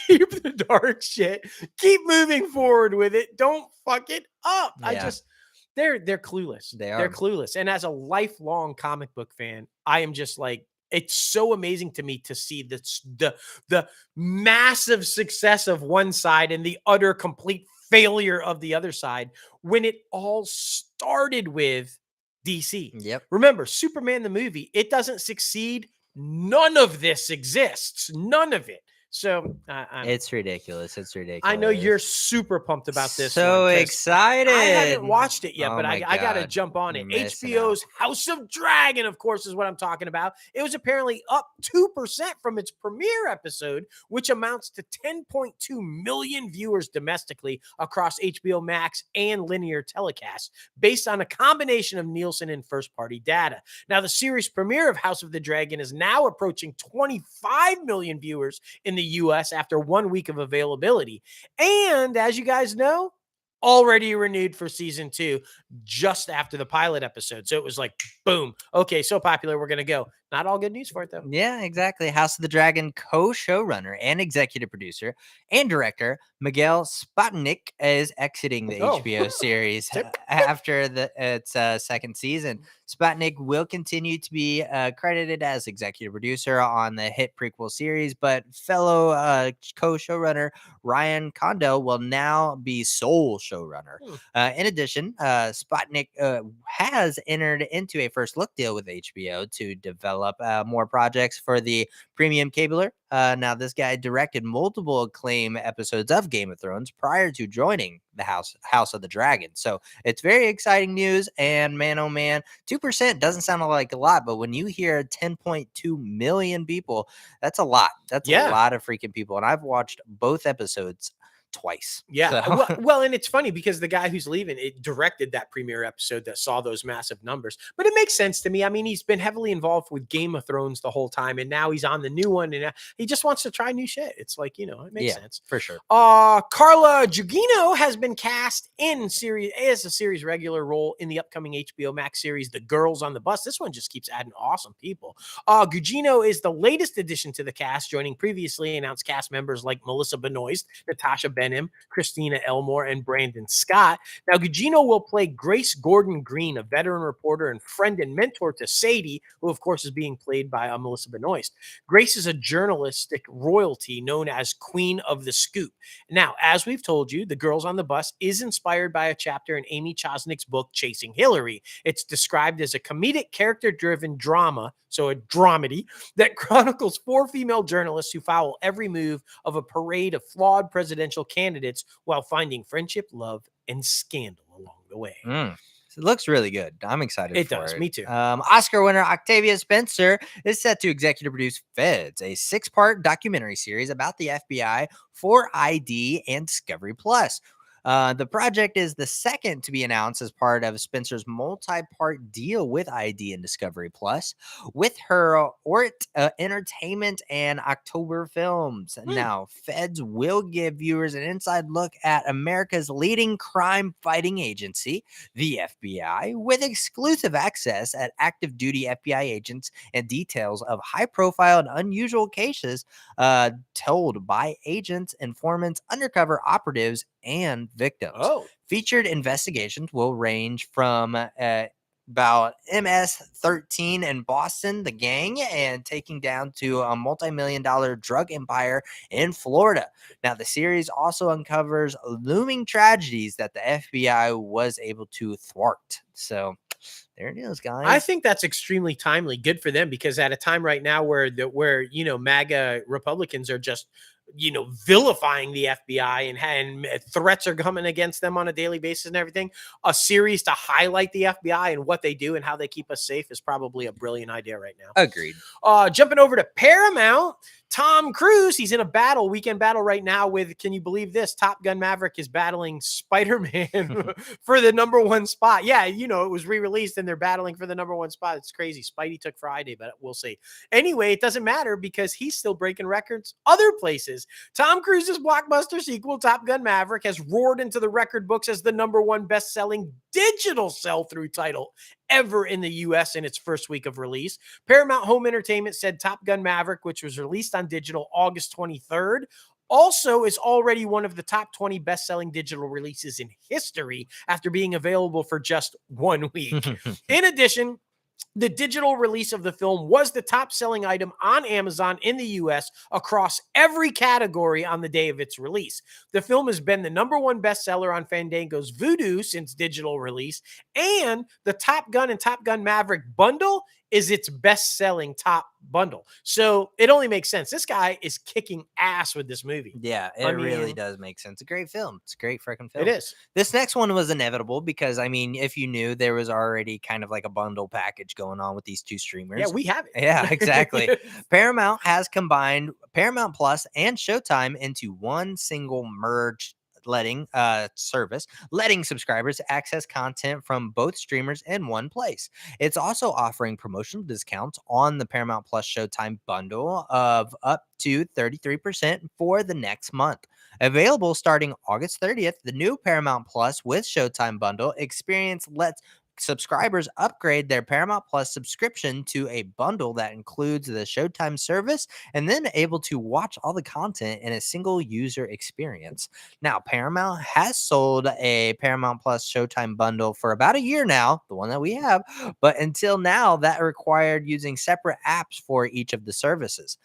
keep the dark shit. Keep moving forward with it. Don't fuck it up. Yeah. They're clueless. They're clueless. And as a lifelong comic book fan, I am just like, it's so amazing to me to see the massive success of one side and the utter complete failure of the other side, when it all started with DC. Yep. Remember, Superman the movie, it doesn't succeed. None of this exists. None of it. So It's ridiculous. It's ridiculous. I know you're super pumped about this one. So excited. I haven't watched it yet, Oh but my I got to God. jump on You're it. missing HBO's House of Dragon, of course, is what I'm talking about. It was apparently up 2% from its premiere episode, which amounts to 10.2 million viewers domestically across HBO Max and linear telecasts, based on a combination of Nielsen and first-party data. Now, the series premiere of House of the Dragon is now approaching 25 million viewers in the U.S. after 1 week of availability. And as you guys know, already renewed for season 2 just after the pilot episode. So it was like, boom. Okay, so popular, we're going to go. Not all good news for it, though. Yeah, exactly. House of the Dragon co-showrunner and executive producer and director Miguel Sputnik is exiting the HBO series after its second season. Sputnik will continue to be credited as executive producer on the hit prequel series, but fellow co-showrunner Ryan Condell will now be sole showrunner. In addition, Sputnik has entered into a first look deal with HBO to develop more projects for the premium cabler. Now, this guy directed multiple acclaim episodes of Game of Thrones prior to joining the House of the Dragon. So it's very exciting news. And man, oh man, 2% doesn't sound like a lot, but when you hear 10.2 million people, that's a lot. That's a lot of freaking people. And I've watched both episodes twice. Yeah. So. Well, and it's funny because the guy who's leaving it directed that premiere episode that saw those massive numbers. But it makes sense to me. I mean, he's been heavily involved with Game of Thrones the whole time, and now he's on the new one, and he just wants to try new shit. It's like, it makes sense For sure. Carla Gugino has been cast as a series regular role in the upcoming HBO Max series The Girls on the Bus. This one just keeps adding awesome people. Gugino is the latest addition to the cast, joining previously announced cast members like Melissa Benoist, Natasha Benham, Christina Elmore, and Brandon Scott. Now, Gugino will play Grace Gordon Green, a veteran reporter and friend and mentor to Sadie, who, of course, is being played by Melissa Benoist. Grace is a journalistic royalty known as Queen of the Scoop. Now, as we've told you, The Girls on the Bus is inspired by a chapter in Amy Chosnick's book, Chasing Hillary. It's described as a comedic, character-driven drama, so a dramedy, that chronicles 4 female journalists who follow every move of a parade of flawed presidential candidates while finding friendship, love, and scandal along the way. It looks really good. I'm excited for it. It does. Me too. Oscar winner Octavia Spencer is set to executive produce Feds, a 6-part documentary series about the FBI for ID and Discovery Plus. The project is the second to be announced as part of Spencer's multi-part deal with ID and Discovery Plus, with her Ort Entertainment and October Films. Now, Feds will give viewers an inside look at America's leading crime-fighting agency, the FBI, with exclusive access at active duty FBI agents and details of high-profile and unusual cases told by agents, informants, undercover operatives, and victims. Featured investigations will range from about MS-13 in Boston, the gang, and taking down to a multi-million-dollar drug empire in Florida. Now, the series also uncovers looming tragedies that the FBI was able to thwart. So there it is, guys. I think that's extremely timely. Good for them, because at a time right now where MAGA Republicans are just vilifying the FBI and threats are coming against them on a daily basis and everything, a series to highlight the FBI and what they do and how they keep us safe is probably a brilliant idea right now. Agreed. Jumping over to Paramount, Tom Cruise, he's in a weekend battle right now with, can you believe this? Top Gun Maverick is battling Spider-Man for the #1 spot. Yeah, it was re-released and they're battling for the #1 spot. It's crazy. Spidey took Friday, but we'll see. Anyway, it doesn't matter because he's still breaking records other places. Tom Cruise's blockbuster sequel, Top Gun Maverick, has roared into the record books as the #1 best-selling digital sell-through title ever in the U.S. in its first week of release. Paramount Home Entertainment said Top Gun Maverick, which was released on digital August 23rd, also is already one of the top 20 best-selling digital releases in history after being available for just 1 week. In addition, the digital release of the film was the top-selling item on Amazon in the U.S. across every category on the day of its release. The film has been the #1 bestseller on Fandango's Vudu since digital release, and the Top Gun and Top Gun Maverick bundle is its best-selling top bundle. So it only makes sense. This guy is kicking ass with this movie. Yeah, it really does make sense. It's a great film. It's a great freaking film. It is. This next one was inevitable because, I mean, if you knew, there was already kind of like a bundle package going on with these two streamers. Yeah, we have it. Yeah, exactly. Paramount has combined Paramount Plus and Showtime into one single merged letting subscribers access content from both streamers in one place. It's also offering promotional discounts on the Paramount Plus Showtime bundle of up to 33% for the next month. Available starting August 30th, the new Paramount Plus with Showtime bundle experience lets subscribers upgrade their Paramount Plus subscription to a bundle that includes the Showtime service and then able to watch all the content in a single user experience. Now, Paramount has sold a Paramount Plus Showtime bundle for about a year now, the one that we have, but until now, that required using separate apps for each of the services.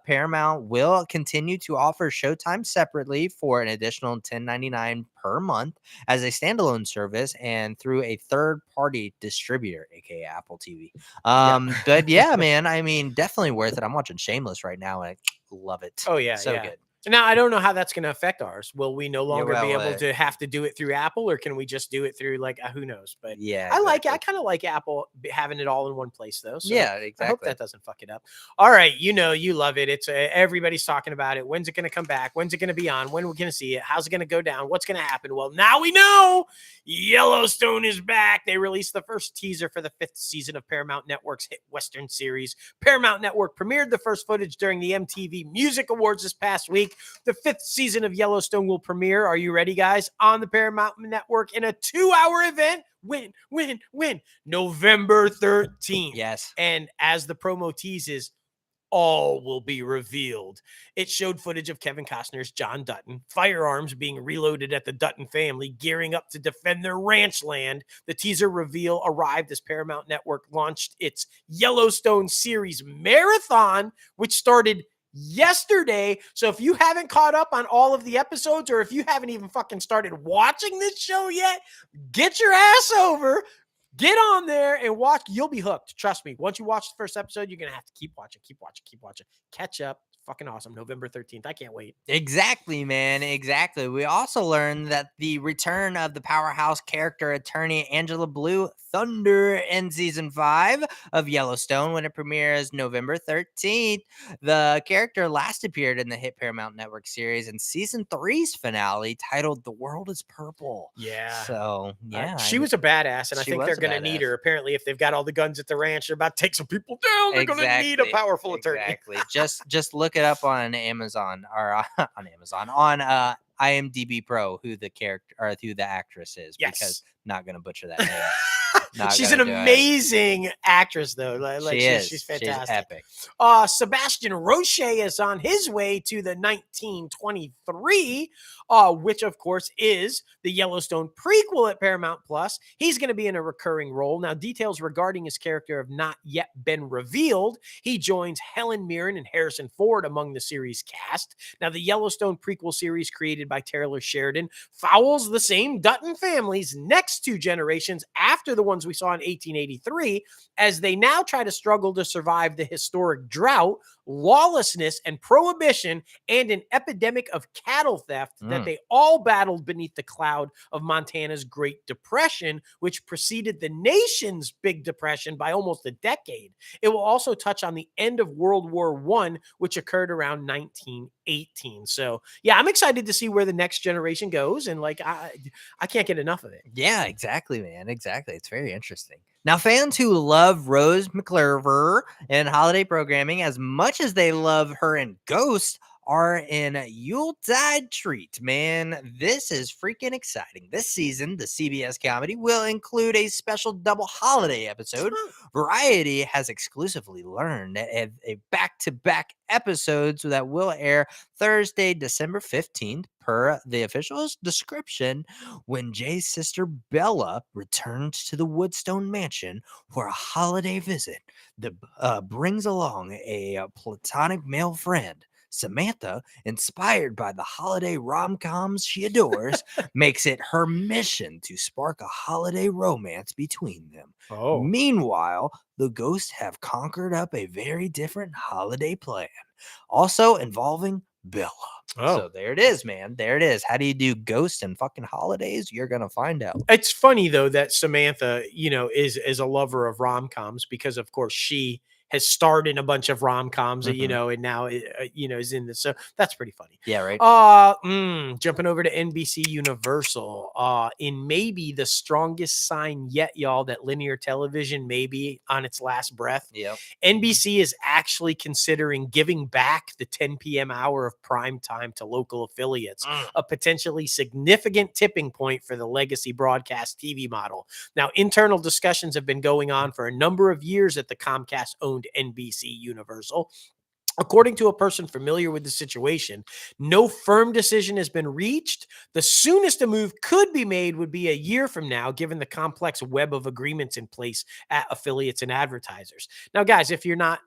Paramount will continue to offer Showtime separately for an additional $10.99 per month as a standalone service and through a third-party distributor, aka Apple TV. But yeah, man, I mean, definitely worth it. I'm watching Shameless right now, and I love it. Oh yeah, so yeah. good. Now, I don't know how that's going to affect ours. Will we no longer be well, able to have to do it through Apple, or can we just do it through like who knows? But Yeah, I like it. I exactly. kind of like Apple having it all in one place, though. So Yeah, I hope exactly. that doesn't fuck it up. All right, you know you love it. It's everybody's talking about it. When's it going to come back? When's it going to be on? When are we going to see it? How's it going to go down? What's going to happen? Well, now we know Yellowstone is back. They released the first teaser for the 5th season of Paramount Network's hit Western series. Paramount Network premiered the first footage during the MTV Music Awards this past week. The 5th season of Yellowstone will premiere. Are you ready, guys? On the Paramount Network in a 2-hour event. When? November 13th. Yes. And as the promo teases, all will be revealed. It showed footage of Kevin Costner's John Dutton, firearms being reloaded at the Dutton family, gearing up to defend their ranch land. The teaser reveal arrived as Paramount Network launched its Yellowstone series marathon, which started yesterday. So if you haven't caught up on all of the episodes, or if you haven't even fucking started watching this show yet, get your ass over. Get on there and watch. You'll be hooked. Trust me. Once you watch the first episode, you're going to have to keep watching. Catch up. It's fucking awesome. November 13th. I can't wait. Exactly, man. Exactly. We also learned that the return of the powerhouse character attorney Angela Blue Thunder in season 5 of Yellowstone when it premieres November 13th. The character last appeared in the hit Paramount Network series in season 3's finale titled The World is Purple. Yeah. So, yeah. She was a badass, and I think they're going to need her. Apparently, if they've got all the guns at the ranch, they're about to take some people down. They're going to need a powerful attorney. Exactly. just look it up on Amazon or on IMDb Pro who the character or who the actress is. Yes. Because not going to butcher that name. She's an amazing actress, though. She's fantastic. She's epic. Sebastian Roche is on his way to the 1923, which, of course, is the Yellowstone prequel at Paramount Plus. He's going to be in a recurring role. Now, details regarding his character have not yet been revealed. He joins Helen Mirren and Harrison Ford among the series cast. Now, the Yellowstone prequel series created by Taylor Sheridan follows the same Dutton family's next 2 generations after the ones we saw in 1883, as they now try to struggle to survive the historic drought, lawlessness, and prohibition, and an epidemic of cattle theft that they all battled beneath the cloud of Montana's Great Depression, which preceded the nation's Big Depression by almost a decade. It will also touch on the end of World War I, which occurred around 1918. So, yeah, I'm excited to see where the next generation goes, and I can't get enough of it. Yeah, exactly, man. Exactly. It's very interesting. Now, fans who love Rose McClurver in holiday programming as much as they love her in Ghost are in a Yuletide treat, man. This is freaking exciting. This season, the CBS comedy will include a special double holiday episode. Variety has exclusively learned a back-to-back episodes that will air Thursday, December 15th, per the official description, when Jay's sister Bella returns to the Woodstone Mansion for a holiday visit that brings along a platonic male friend Samantha, inspired by the holiday rom-coms she adores, makes it her mission to spark a holiday romance between them. Oh. Meanwhile, the ghosts have conquered up a very different holiday plan, also involving Bella. Oh. So there it is, man. There it is. How do you do ghosts and fucking holidays? You're gonna find out. It's funny though that Samantha, is a lover of rom-coms because of course she has starred in a bunch of rom-coms, and now is in this. So that's pretty funny. Yeah, right. Jumping over to NBC Universal, in maybe the strongest sign yet, y'all, that linear television may be on its last breath. Yep. NBC is actually considering giving back the 10 p.m. hour of prime time to local affiliates, a potentially significant tipping point for the legacy broadcast TV model. Now, internal discussions have been going on for a number of years at the Comcast-owned NBC Universal. According to a person familiar with the situation, no firm decision has been reached. The soonest a move could be made would be a year from now, given the complex web of agreements in place at affiliates and advertisers. Now, guys, if you're not,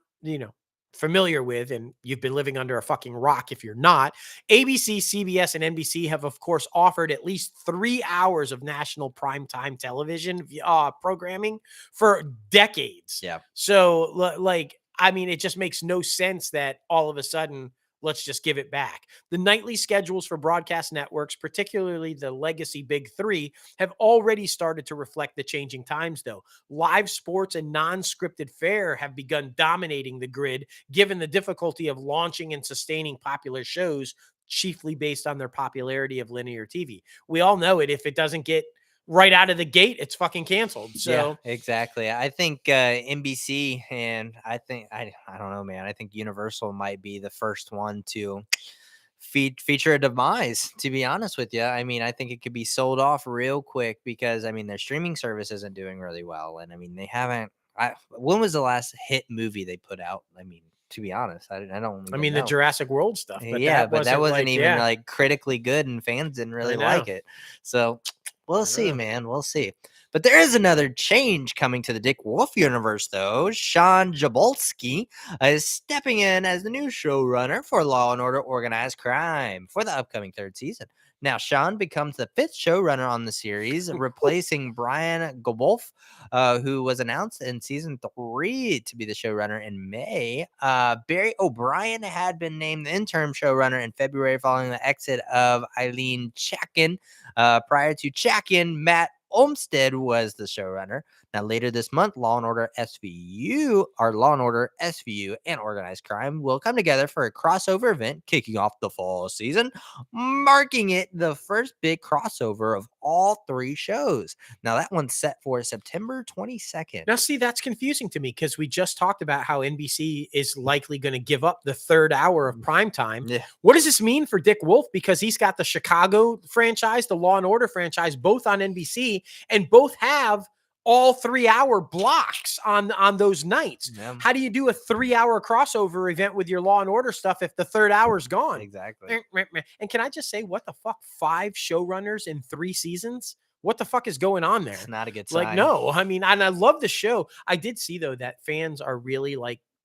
familiar with, and you've been living under a fucking rock if you're not, ABC, CBS, and NBC have, of course, offered at least 3 hours of national primetime television programming for decades. Yeah. So, it just makes no sense that all of a sudden, let's just give it back. The nightly schedules for broadcast networks, particularly the legacy Big Three, have already started to reflect the changing times, though. Live sports and non-scripted fare have begun dominating the grid, given the difficulty of launching and sustaining popular shows, chiefly based on their popularity of linear TV. We all know it. If it doesn't get right out of the gate, it's fucking canceled. So yeah, exactly. I think NBC and I don't know, man. I think Universal might be the first one to feature a demise, to be honest with you. I mean, I think it could be sold off real quick because their streaming service isn't doing really well, and they haven't. When was the last hit movie they put out? To be honest, I don't even the know. Jurassic World stuff, but that wasn't even critically good, and fans didn't really like it. So we'll see, man. We'll see. But there is another change coming to the Dick Wolf universe, though. Sean Jabolski is stepping in as the new showrunner for Law and Order Organized Crime for the upcoming 3rd season. Now, Sean becomes the 5th showrunner on the series, replacing Brian Gobulf, who was announced in season 3 to be the showrunner in May. Barry O'Brien had been named the interim showrunner in February following the exit of Eileen Chackin. Prior to Chackin, Matt Olmstead was the showrunner. Now, later this month, Law and Order SVU and Organized Crime will come together for a crossover event kicking off the fall season, marking it the first big crossover of all 3 shows. Now, that one's set for September 22nd. Now, see, that's confusing to me because we just talked about how NBC is likely going to give up the 3rd hour of primetime. Yeah. What does this mean for Dick Wolf? Because he's got the Chicago franchise, the Law and Order franchise, both on NBC, and both have all 3-hour blocks on those nights. Yeah. How do you do a 3-hour crossover event with your Law and Order stuff if the 3rd hour's gone? Exactly. And can I just say, what the fuck? 5 showrunners in 3 seasons? What the fuck is going on there? It's not a good sign. No. And I love the show. I did see, though, that fans are really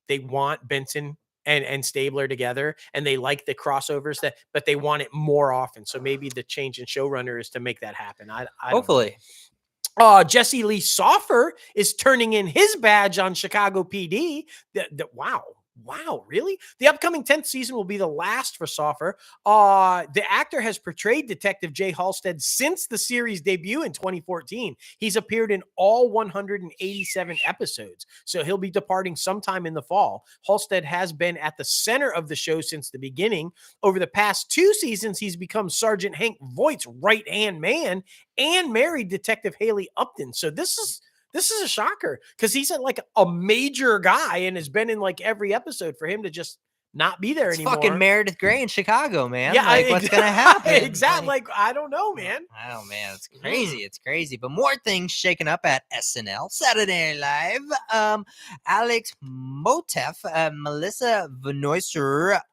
they want Benson and Stabler together, and they like the crossovers but they want it more often. So maybe the change in showrunner is to make that happen. I Hopefully. Jesse Lee Soffer is turning in his badge on Chicago PD. Wow, really? The upcoming 10th season will be the last for Soffer. The actor has portrayed Detective Jay Halstead since the series debut in 2014. He's appeared in all 187 episodes, so he'll be departing sometime in the fall. Halstead has been at the center of the show since the beginning. Over the past 2 seasons, he's become Sergeant Hank Voight's right-hand man and married Detective Haley Upton. So this is a shocker because he's a major guy and has been in every episode. For him to just not be there anymore. Fucking Meredith Grey in Chicago, man. Yeah, what's gonna happen? Exactly. I don't know, man. Oh man, it's crazy. It's crazy. But more things shaking up at SNL Saturday Night Live. Alex Motef, Melissa Benoist,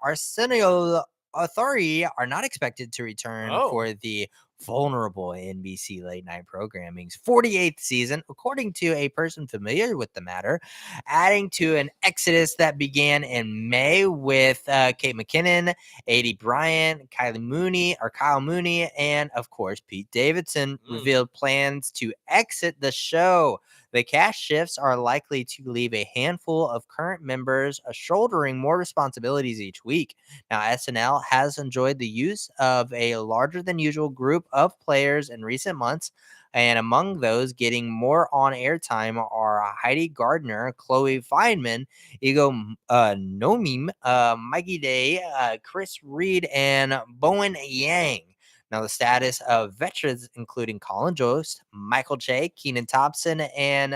Arsenio Authority are not expected to return for the vulnerable NBC late night programming's 48th season, according to a person familiar with the matter, adding to an exodus that began in May with Kate McKinnon, Adie Bryant, Kyle Mooney, and of course Pete Davidson revealed plans to exit the show. The cast shifts are likely to leave a handful of current members shouldering more responsibilities each week. Now, SNL has enjoyed the use of a larger than usual group of players in recent months, and among those getting more on-air time are Heidi Gardner, Chloe Feynman, Ego Nomim, Mikey Day, Chris Reed, and Bowen Yang. Now, the status of veterans, including Colin Jost, Michael Che, Kenan Thompson, and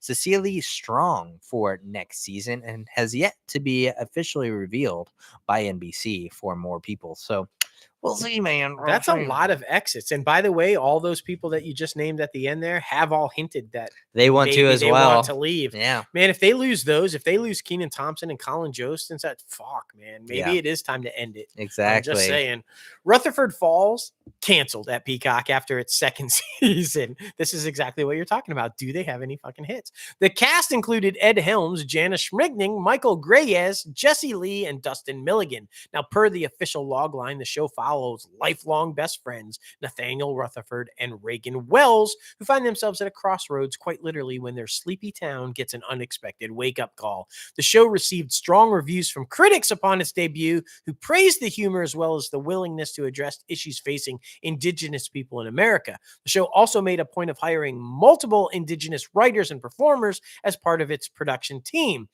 Cecily Strong for next season, and has yet to be officially revealed by NBC for more people. So we'll see, man. That's a lot of exits. And by the way, all those people that you just named at the end there have all hinted that they want to as well. Want to leave. Yeah. Man, if they lose Kenan Thompson and Colin Jost, since that man, maybe it is time to end it. Exactly. I'm just saying. Rutherford Falls canceled at Peacock after its second season. This is exactly what you're talking about. Do they have any fucking hits? The cast included Ed Helms, Janice Schmigning, Michael Greyes, Jesse Lee, and Dustin Milligan. Now, per the official logline, the show follows lifelong best friends Nathaniel Rutherford and Reagan Wells, who find themselves at a crossroads quite literally when their sleepy town gets an unexpected wake-up call. The show received strong reviews from critics upon its debut, who praised the humor as well as the willingness to address issues facing Indigenous people in America. The show also made a point of hiring multiple Indigenous writers and performers as part of its production team.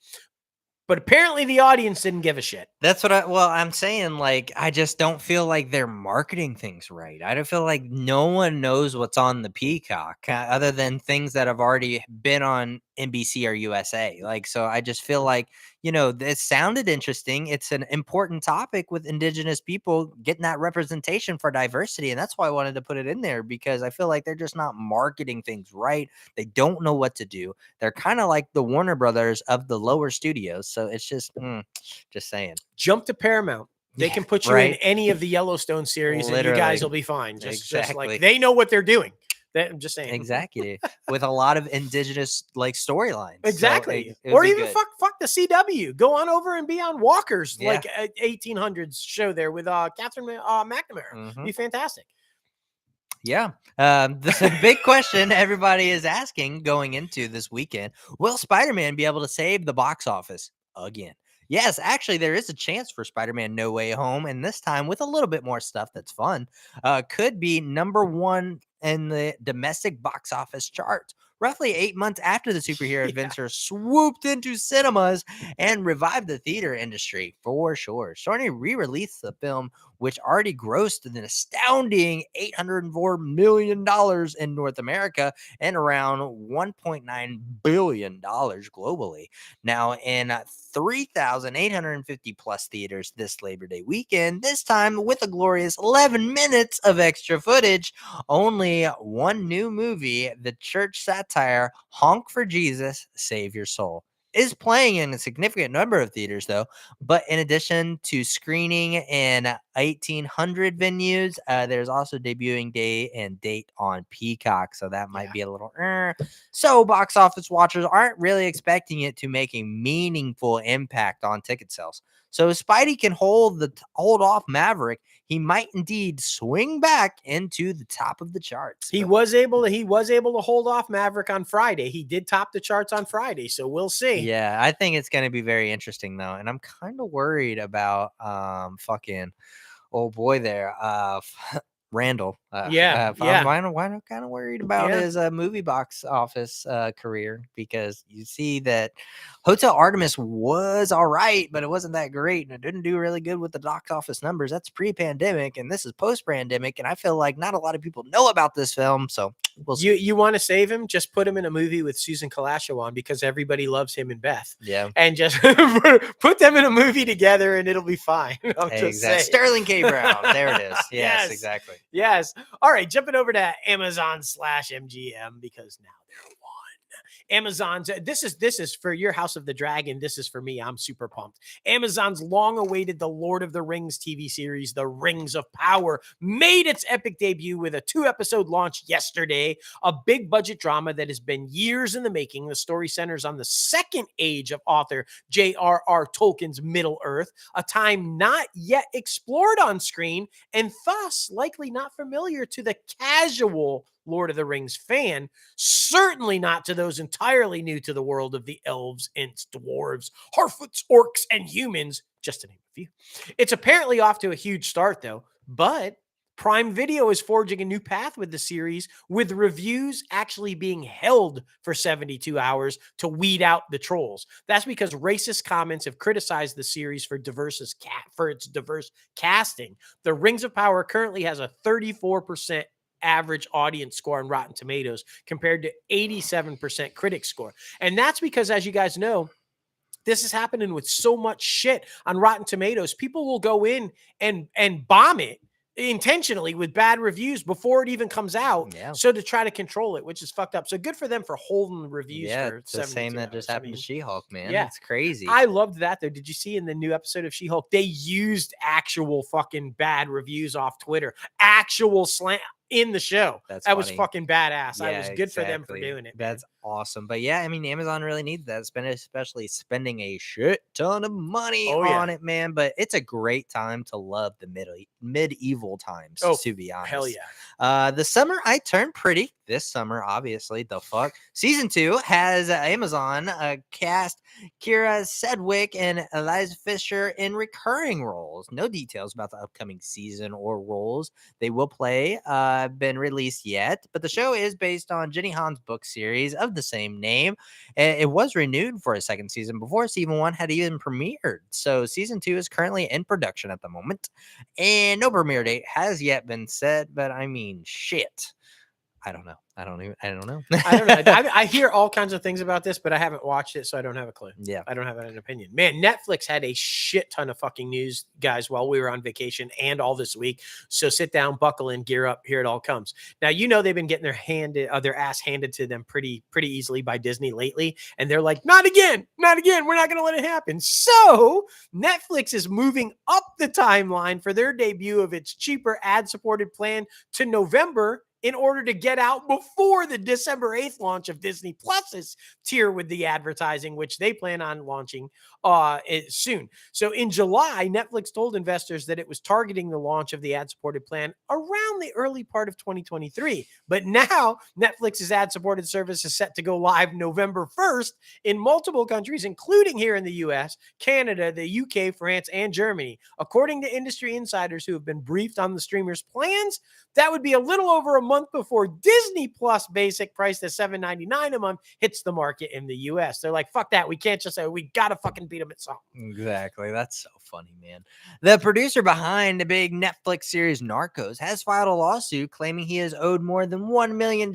But apparently the audience didn't give a shit. That's what I'm saying. Like, I just don't feel like they're marketing things right. I don't feel like no one knows what's on the Peacock other than things that have already been on NBC or USA. Like, so I just feel like, this sounded interesting. It's an important topic with Indigenous people getting that representation for diversity. And that's why I wanted to put it in there, because I feel like they're just not marketing things right. They don't know what to do. They're kind of like the Warner Brothers of the lower studios. So it's just saying. Jump to Paramount. They can put you in any of the Yellowstone series and you guys will be fine. Just like they know what they're doing. I'm just saying. Exactly. With a lot of Indigenous storylines. Exactly. So or even fuck the CW. Go on over and be on Walker's 1800s show there with Catherine McNamara. Be fantastic. Yeah. The big question everybody is asking going into this weekend, will Spider-Man be able to save the box office again? Yes, actually, there is a chance for Spider-Man No Way Home, and this time with a little bit more stuff that's fun, could be number one in the domestic box office charts. Roughly 8 months after the superhero adventure swooped into cinemas and revived the theater industry, for sure. Sony re-released the film, which already grossed an astounding $804 million in North America and around $1.9 billion globally. Now, in 3,850 plus theaters this Labor Day weekend, this time with a glorious 11 minutes of extra footage. Only one new movie, the church satire Honk for Jesus, Save Your Soul, is playing in a significant number of theaters, though. But in addition to screening in 1,800 venues, there's also debuting day and date on Peacock, so that might be a little. So box office watchers aren't really expecting it to make a meaningful impact on ticket sales. So if Spidey can hold off Maverick, he might indeed swing back into the top of the charts. He was able to hold off Maverick on Friday. He did top the charts on Friday, so we'll see. Yeah, I think it's going to be very interesting though, and I'm kind of worried about fucking old boy there, Randall. I'm kind of worried about his movie box office career, because you see that Hotel Artemis was all right, but it wasn't that great, and it didn't do really good with the box office numbers. That's pre-pandemic, and this is post-pandemic, and I feel like not a lot of people know about this film, so we'll see. You want to save him? Just put him in a movie with Susan Kalasho on, because everybody loves him and Beth. Yeah. And just put them in a movie together and it'll be fine. Exactly. Sterling K. Brown. There it is. Yes, exactly. Yes. All right. Jumping over to Amazon/MGM, because now they're one. Amazon's this is for your House of the Dragon. This is for me. I'm super pumped. Amazon's long-awaited The Lord of the Rings TV series, The Rings of Power, made its epic debut with a 2-episode launch yesterday. A big budget drama that has been years in the making. The story centers on the second age of author J.R.R. Tolkien's Middle-earth, a time not yet explored on screen and thus likely not familiar to the casual Lord of the Rings fan, certainly not to those entirely new to the world of the elves, ents, dwarves, Harfoots, orcs, and humans, just to name a few. It's apparently off to a huge start, though, but Prime Video is forging a new path with the series, with reviews actually being held for 72 hours to weed out the trolls. That's because racist comments have criticized the series for its diverse casting. The Rings of Power currently has a 34% average audience score on Rotten Tomatoes compared to 87% critic score. And that's because, as you guys know, this is happening with so much shit on Rotten Tomatoes. People will go in and bomb it intentionally with bad reviews before it even comes out. Yeah. So to try to control it, which is fucked up. So good for them for holding the reviews. Yeah, for it's the same that just happened to She-Hulk, man. Yeah. It's crazy. I loved that, though. Did you see in the new episode of She-Hulk, they used actual fucking bad reviews off Twitter, actual slam in the show. That was fucking badass. I was good for them for doing it. That's awesome. But yeah, I mean, Amazon really needs that, especially spending a shit ton of money on it, man. But it's a great time to love the medieval times, to be honest. Hell yeah. The summer I turned pretty. This summer, obviously, the fuck. Season 2 has Amazon cast Kira Sedgwick and Eliza Fisher in recurring roles. No details about the upcoming season or roles they will play been released yet, but the show is based on Jenny Han's book series of the same name. It was renewed for a second season before season 1 had even premiered. So season 2 is currently in production at the moment, and no premiere date has yet been set. But I mean, shit. I don't know. I don't know. I don't know. I hear all kinds of things about this, but I haven't watched it, so I don't have a clue. Yeah. I don't have an opinion. Man, Netflix had a shit ton of fucking news, guys, while we were on vacation and all this week. So sit down, buckle in, gear up. Here it all comes. Now, you know they've been getting their ass handed to them pretty easily by Disney lately, and they're like, not again. We're not going to let it happen. So Netflix is moving up the timeline for their debut of its cheaper ad-supported plan to November, in order to get out before the December 8th launch of Disney Plus's tier with the advertising, which they plan on launching soon. So in July, Netflix told investors that it was targeting the launch of the ad-supported plan around the early part of 2023. But now Netflix's ad-supported service is set to go live November 1st in multiple countries, including here in the US, Canada, the UK, France, and Germany. According to industry insiders who have been briefed on the streamer's plans, that would be a little over a month before Disney Plus basic priced at $7.99 a month hits the market in the US. They're like, fuck that. We can't just say, we got to fucking beat them at something. Exactly. That's so funny, man. The producer behind the big Netflix series Narcos has filed a lawsuit claiming he is owed more than $1 million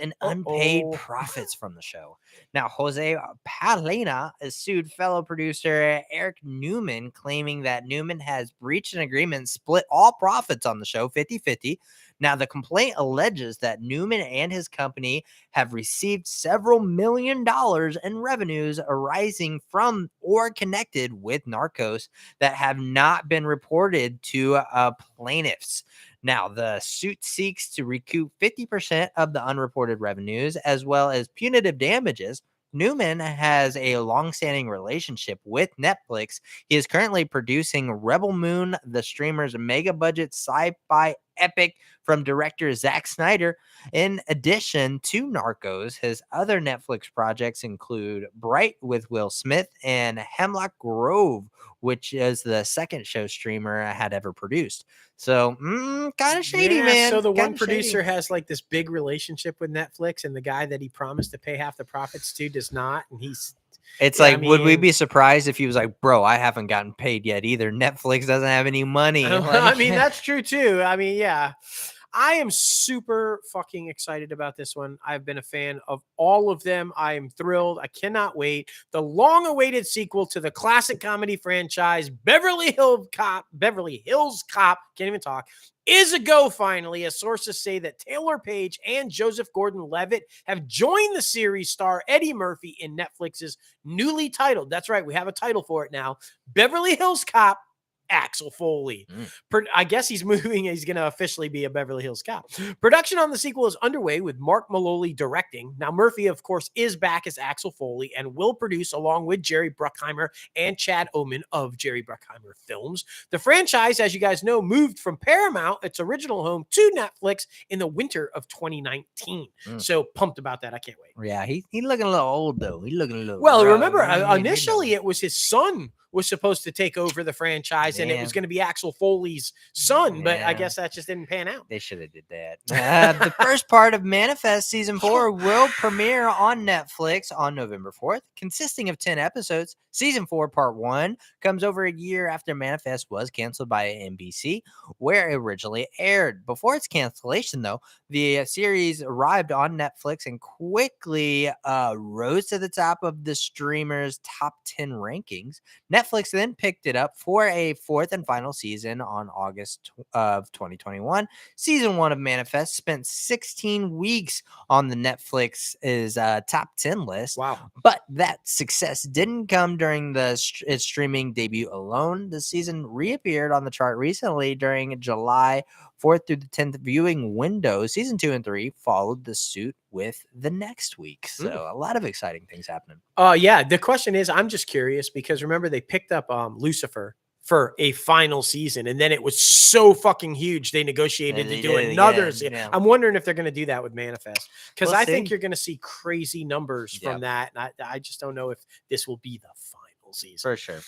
in unpaid profits from the show. Now, Jose Palena has sued fellow producer Eric Newman, claiming that Newman has breached an agreement and split all profits on the show 50-50. Now, the complaint alleges that Newman and his company have received several $1 million in revenues arising from or connected with Narcos that have not been reported to plaintiffs. Now, the suit seeks to recoup 50% of the unreported revenues as well as punitive damages. Newman has a long-standing relationship with Netflix. He is currently producing Rebel Moon, the streamer's mega-budget sci-fi epic from director Zack Snyder. In addition to Narcos, his other Netflix projects include Bright with Will Smith and Hemlock Grove, which is the second show streamer had ever produced. So, kind of shady, man. So the one producer has like this big relationship with Netflix, and the guy that he promised to pay half the profits to does not, and he's... It's like, would we be surprised if he was like, bro, I haven't gotten paid yet either. Netflix doesn't have any money. I mean, that's true too. I mean, yeah. I am super fucking excited about this one. I've been a fan of all of them. I am thrilled. I cannot wait. The long-awaited sequel to the classic comedy franchise, Beverly Hills Cop, can't even talk, is a go finally, as sources say that Taylor Page and Joseph Gordon-Levitt have joined the series star Eddie Murphy in Netflix's newly titled, that's right, we have a title for it now, Beverly Hills Cop, Axel Foley. I guess he's moving. He's going to officially be a Beverly Hills Cop. Production on the sequel is underway with Mark Maloney directing. Now, Murphy, of course, is back as Axel Foley and will produce along with Jerry Bruckheimer and Chad Oman of Jerry Bruckheimer Films. The franchise, as you guys know, moved from Paramount, its original home, to Netflix in the winter of 2019. So pumped about that. I can't wait. Yeah, he's looking a little old, though. He's looking a little well, rough. Remember, initially it was his son was supposed to take over the franchise, and it was going to be Axel Foley's son, but I guess that just didn't pan out. They should have did that. The first part of Manifest Season 4 will premiere on Netflix on November 4th, consisting of 10 episodes. Season 4, Part 1, comes over a year after Manifest was canceled by NBC, where it originally aired. Before its cancellation, though, the series arrived on Netflix and quickly rose to the top of the streamer's top 10 rankings. Netflix then picked it up for a fourth and final season on August of 2021. Season 1 of Manifest spent 16 weeks on the Netflix's top 10 list. Wow. But that success didn't come during its streaming debut alone. The season reappeared on the chart recently during July 4th through the 10th viewing window. Season 2 and 3 followed the suit with the next week. So a lot of exciting things happening. Yeah. The question is, I'm just curious because remember they picked up Lucifer for a final season, and then it was so fucking huge they negotiated to do another season. Yeah. I'm wondering if they're going to do that with Manifest, because I think you're going to see crazy numbers from that. And I just don't know if this will be the final season. For sure.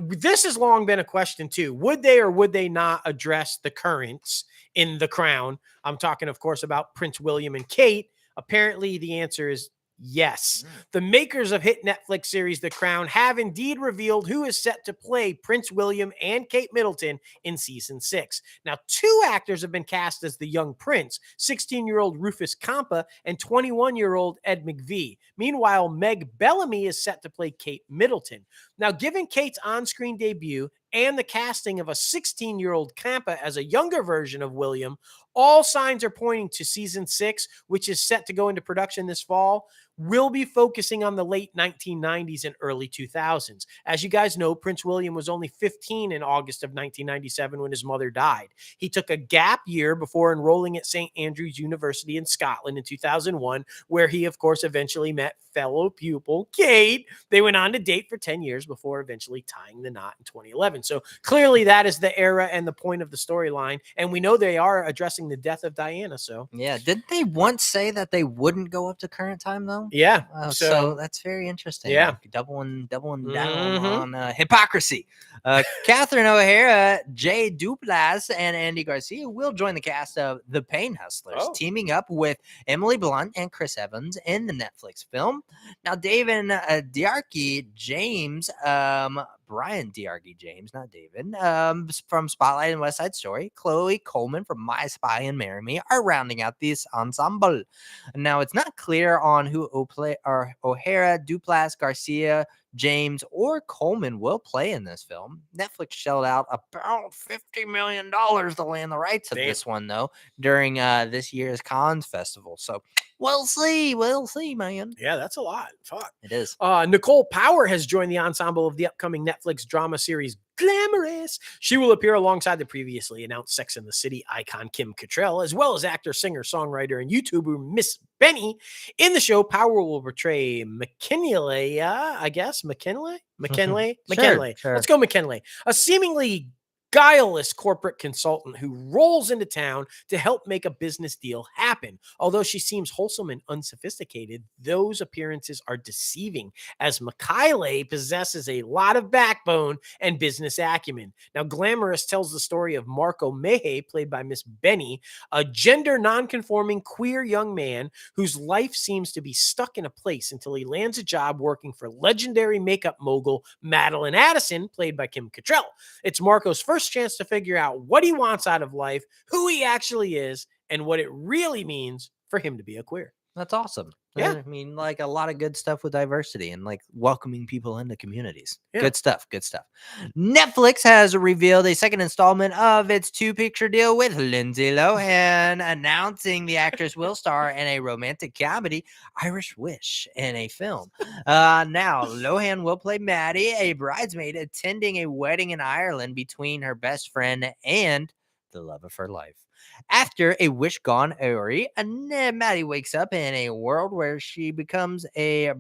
This has long been a question too. Would they or would they not address the currents in The Crown? I'm talking, of course, about Prince William and Kate. Apparently, the answer is yes. The makers of hit Netflix series The Crown have indeed revealed who is set to play Prince William and Kate Middleton in season 6. Now, 2 actors have been cast as the young prince, 16-year-old Rufus Campa and 21-year-old Ed McVie. Meanwhile, Meg Bellamy is set to play Kate Middleton. Now, given Kate's on-screen debut and the casting of a 16-year-old Campa as a younger version of William, all signs are pointing to season 6, which is set to go into production this fall, will be focusing on the late 1990s and early 2000s. As you guys know, Prince William was only 15 in August of 1997 when his mother died. He took a gap year before enrolling at St. Andrews University in Scotland in 2001, where he, of course, eventually met fellow pupil Kate. They went on to date for 10 years before eventually tying the knot in 2011. So clearly that is the era and the point of the storyline. And we know they are addressing the death of Diana. So yeah, didn't they once say that they wouldn't go up to current time though? Yeah. So that's very interesting. Yeah. Like doubling down on hypocrisy. Catherine O'Hara, Jay Duplass, and Andy Garcia will join the cast of The Pain Hustlers, teaming up with Emily Blunt and Chris Evans in the Netflix film. Now, David Diarchi James, Brian Diarchi James, not David, from Spotlight and West Side Story, Chloe Coleman from My Spy and Marry Me are rounding out this ensemble. Now, it's not clear on who O'Hara, Duplass, Garcia, James, or Coleman will play in this film. Netflix shelled out about $50 million to land the rights of this one, though, during this year's Cannes Festival. So we'll see, man. Yeah, that's a lot. Fuck. It is. Nicole Power has joined the ensemble of the upcoming Netflix drama series Glamorous. She will appear alongside the previously announced Sex and the City icon Kim Cattrall, as well as actor, singer, songwriter, and YouTuber Miss Benny. In the show, Power will portray McKinley, I guess. McKinley? Sure. Let's go McKinley. A seemingly guileless corporate consultant who rolls into town to help make a business deal happen. Although she seems wholesome and unsophisticated, those appearances are deceiving, as Mikhaile possesses a lot of backbone and business acumen. Now, Glamorous tells the story of Marco Mehe, played by Miss Benny, a gender non-conforming queer young man whose life seems to be stuck in a place until he lands a job working for legendary makeup mogul Madeline Addison, played by Kim Cattrall. It's Marco's first chance to figure out what he wants out of life, who he actually is, and what it really means for him to be a queer. That's awesome. Yeah. I mean, like a lot of good stuff with diversity and like welcoming people into communities. Yeah. Good stuff. Good stuff. Netflix has revealed a second installment of its 2-picture deal with Lindsay Lohan, announcing the actress will star in a romantic comedy, Irish Wish, in a film. Now, Lohan will play Maddie, a bridesmaid attending a wedding in Ireland between her best friend and the love of her life. After a wish gone awry, Maddie wakes up in a world where she becomes a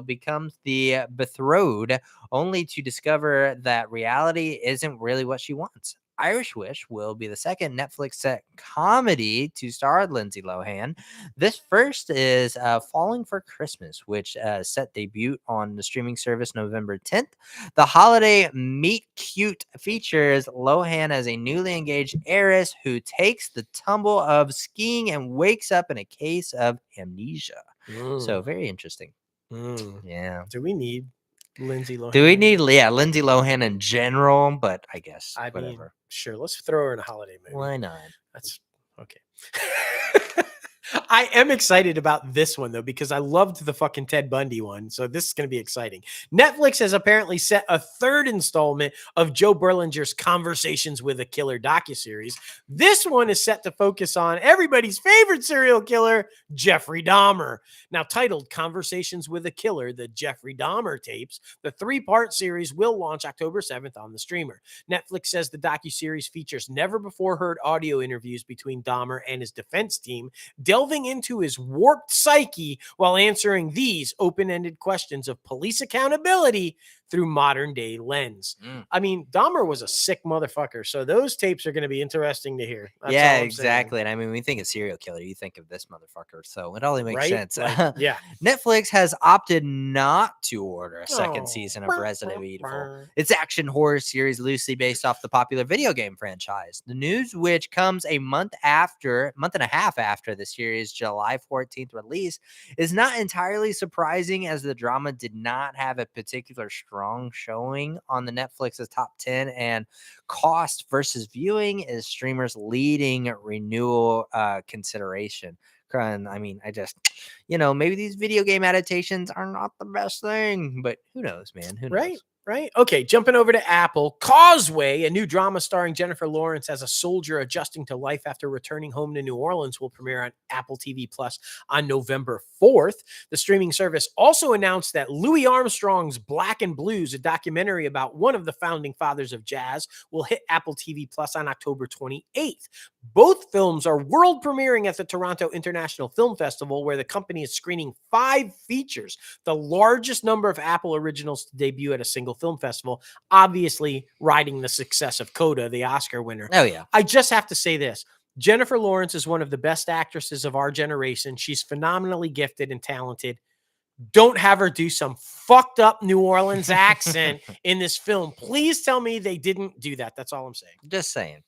becomes the betrothed, only to discover that reality isn't really what she wants. Irish Wish will be the second Netflix set comedy to star Lindsay Lohan. This first is Falling for Christmas, which set debut on the streaming service November 10th. The holiday meet cute features Lohan as a newly engaged heiress who takes the tumble of skiing and wakes up in a case of amnesia. So very interesting. Yeah. Do we need Lindsay Lohan? Do we need Lindsay Lohan in general? But I guess whatever. Mean, sure. Let's throw her in a holiday movie. Why not? That's okay. I am excited about this one, though, because I loved the fucking Ted Bundy one. So this is going to be exciting. Netflix has apparently set a third installment of Joe Berlinger's Conversations with a Killer docuseries. This one is set to focus on everybody's favorite serial killer, Jeffrey Dahmer. Now, titled Conversations with a Killer, the Jeffrey Dahmer tapes, the 3-part series will launch October 7th on the streamer. Netflix says the docuseries features never-before-heard audio interviews between Dahmer and his defense team, delving into his warped psyche while answering these open-ended questions of police accountability through modern-day lens. I mean, Dahmer was a sick motherfucker, so those tapes are going to be interesting to hear. That's yeah, all I'm exactly. saying. And I mean, when you think of serial killer, you think of this motherfucker, so it only makes Right? sense. Like, yeah. Netflix has opted not to order a second season of Resident Evil. Its action horror series loosely based off the popular video game franchise. The news, which comes a month and a half after the series' July 14th release, is not entirely surprising, as the drama did not have a particular strong showing on the Netflix's top 10, and cost versus viewing is streamers' leading renewal consideration. And I mean, I just, maybe these video game adaptations are not the best thing, but who knows, man? Who knows? Right. Okay. Jumping over to Apple, Causeway, a new drama starring Jennifer Lawrence as a soldier adjusting to life after returning home to New Orleans, will premiere on Apple TV Plus on November 4th. The streaming service also announced that Louis Armstrong's Black and Blues, a documentary about one of the founding fathers of jazz, will hit Apple TV Plus on October 28th. Both films are world premiering at the Toronto International Film Festival, where the company is screening 5 features, the largest number of Apple originals to debut at a single film festival, obviously riding the success of Coda, the Oscar winner. Oh, yeah. I just have to say this. Jennifer Lawrence is one of the best actresses of our generation. She's phenomenally gifted and talented. Don't have her do some fucked up New Orleans accent in this film. Please tell me they didn't do that. That's all I'm saying. Just saying.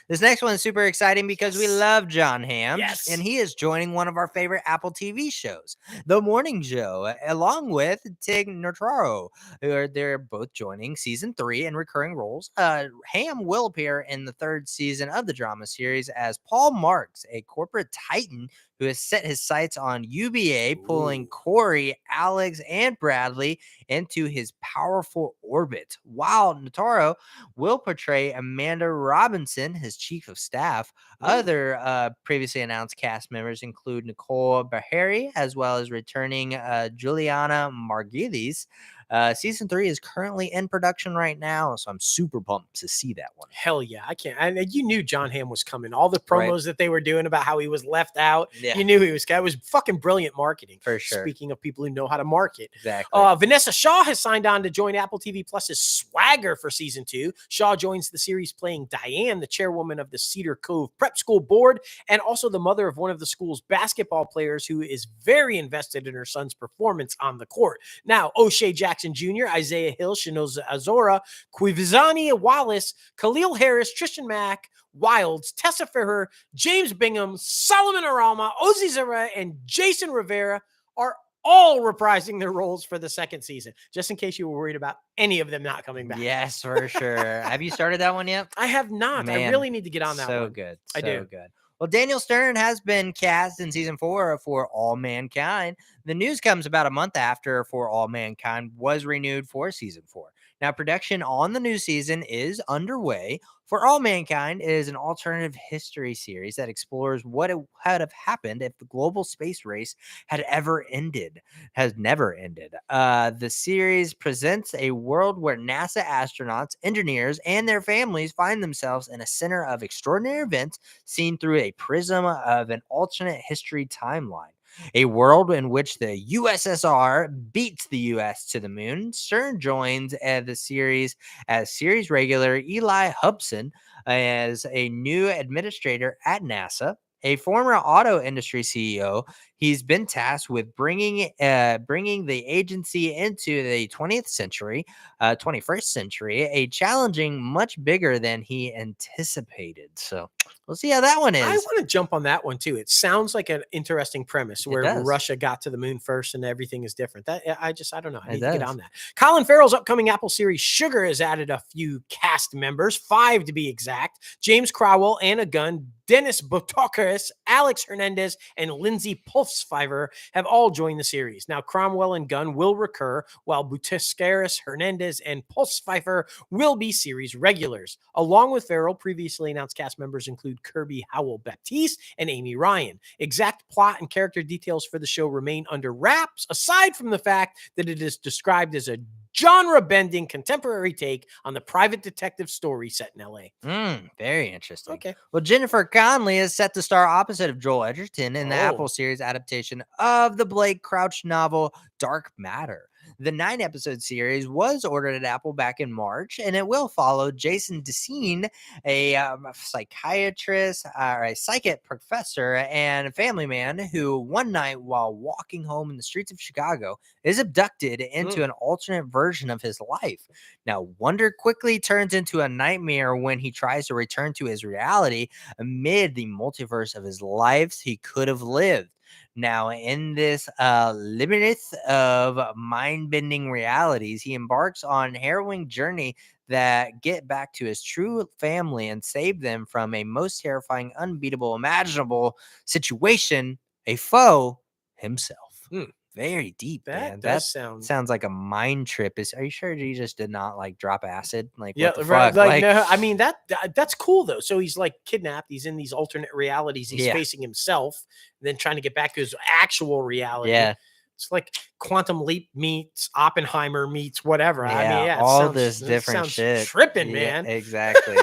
This next one is super exciting because we love John Hamm. Yes. And he is joining one of our favorite Apple TV shows, The Morning Show, along with Tig Notaro. They're both joining season 3 in recurring roles. Hamm will appear in the 3rd season of the drama series as Paul Marks, a corporate titan who has set his sights on UBA, pulling Corey, Alex, and Bradley into his powerful orbit, while Notaro will portray Amanda Robinson, his chief of staff. Other previously announced cast members include Nicole Beharie, as well as returning Juliana Margulies. Season 3 is currently in production right now, so I'm super pumped to see that one. Hell yeah, I can't. You knew John Hamm was coming. All the promos that they were doing about how he was left out, you knew he was. It was fucking brilliant marketing. For sure. Speaking of people who know how to market, exactly. Vanessa Shaw has signed on to join Apple TV Plus's Swagger for season 2. Shaw joins the series playing Diane, the chairwoman of the Cedar Cove Prep School board, and also the mother of one of the school's basketball players, who is very invested in her son's performance on the court. Now, O'Shea Jackson Jr., Isaiah Hill, Shinoza Azora, Quivizani Wallace, Khalil Harris, Tristan Mack, Wilds, Tessa Ferrer, James Bingham, Solomon Arama, Ozzy Zara, and Jason Rivera are all reprising their roles for the second season, just in case you were worried about any of them not coming back. Yes, for sure. Have you started that one yet? I have not. Man, I really need to get on that one. So good. I do. Good. Well, Daniel Stern has been cast in season 4 for All Mankind. The news comes about a month after For All Mankind was renewed for season 4. Now, production on the new season is underway. For All Mankind is an alternative history series that explores what would have happened if the global space race had ever ended. Has never ended. The series presents a world where NASA astronauts, engineers, and their families find themselves in a center of extraordinary events seen through a prism of an alternate history timeline. A world in which the USSR beats the US to the moon. Stern joins the series as series regular Eli Hubson as a new administrator at NASA. A former auto industry CEO, he's been tasked with bringing the agency into the 20th century, 21st century, a challenging much bigger than he anticipated. So we'll see how that one is. I want to jump on that one too. It sounds like an interesting premise where Russia got to the moon first and everything is different. That I don't know. I need to get on that. Colin Farrell's upcoming Apple series Sugar has added a few cast members, 5 to be exact. James Crowell, Anna Gunn, Dennis Botokaris, Alex Hernandez, and Lindsay Pulsfiver have all joined the series. Now, Cromwell and Gunn will recur, while Botokaris, Hernandez, and Pulsfiver will be series regulars. Along with Farrell, previously announced cast members include Kirby Howell-Baptiste and Amy Ryan. Exact plot and character details for the show remain under wraps, aside from the fact that it is described as a genre-bending contemporary take on the private detective story set in L.A. Very interesting. Okay. Well, Jennifer Connelly is set to star opposite of Joel Edgerton in the Apple series adaptation of the Blake Crouch novel Dark Matter. The 9-episode series was ordered at Apple back in March, and it will follow Jason Decine, a psychiatrist, or a psychic professor, and a family man who one night while walking home in the streets of Chicago is abducted into an alternate version of his life. Now, wonder quickly turns into a nightmare when he tries to return to his reality amid the multiverse of his lives he could have lived. Now, in this labyrinth of mind-bending realities, he embarks on a harrowing journey that get back to his true family and save them from a most terrifying, unbeatable, imaginable situation, a foe himself. Very deep, man. That sounds like a mind trip. Are you sure he just did not drop acid? What the fuck? No, I mean that's cool though. So he's kidnapped. He's in these alternate realities. He's facing himself, and then trying to get back to his actual reality. Yeah. It's like Quantum Leap meets Oppenheimer meets whatever. Yeah, I mean, all this different shit. Tripping, man. Exactly.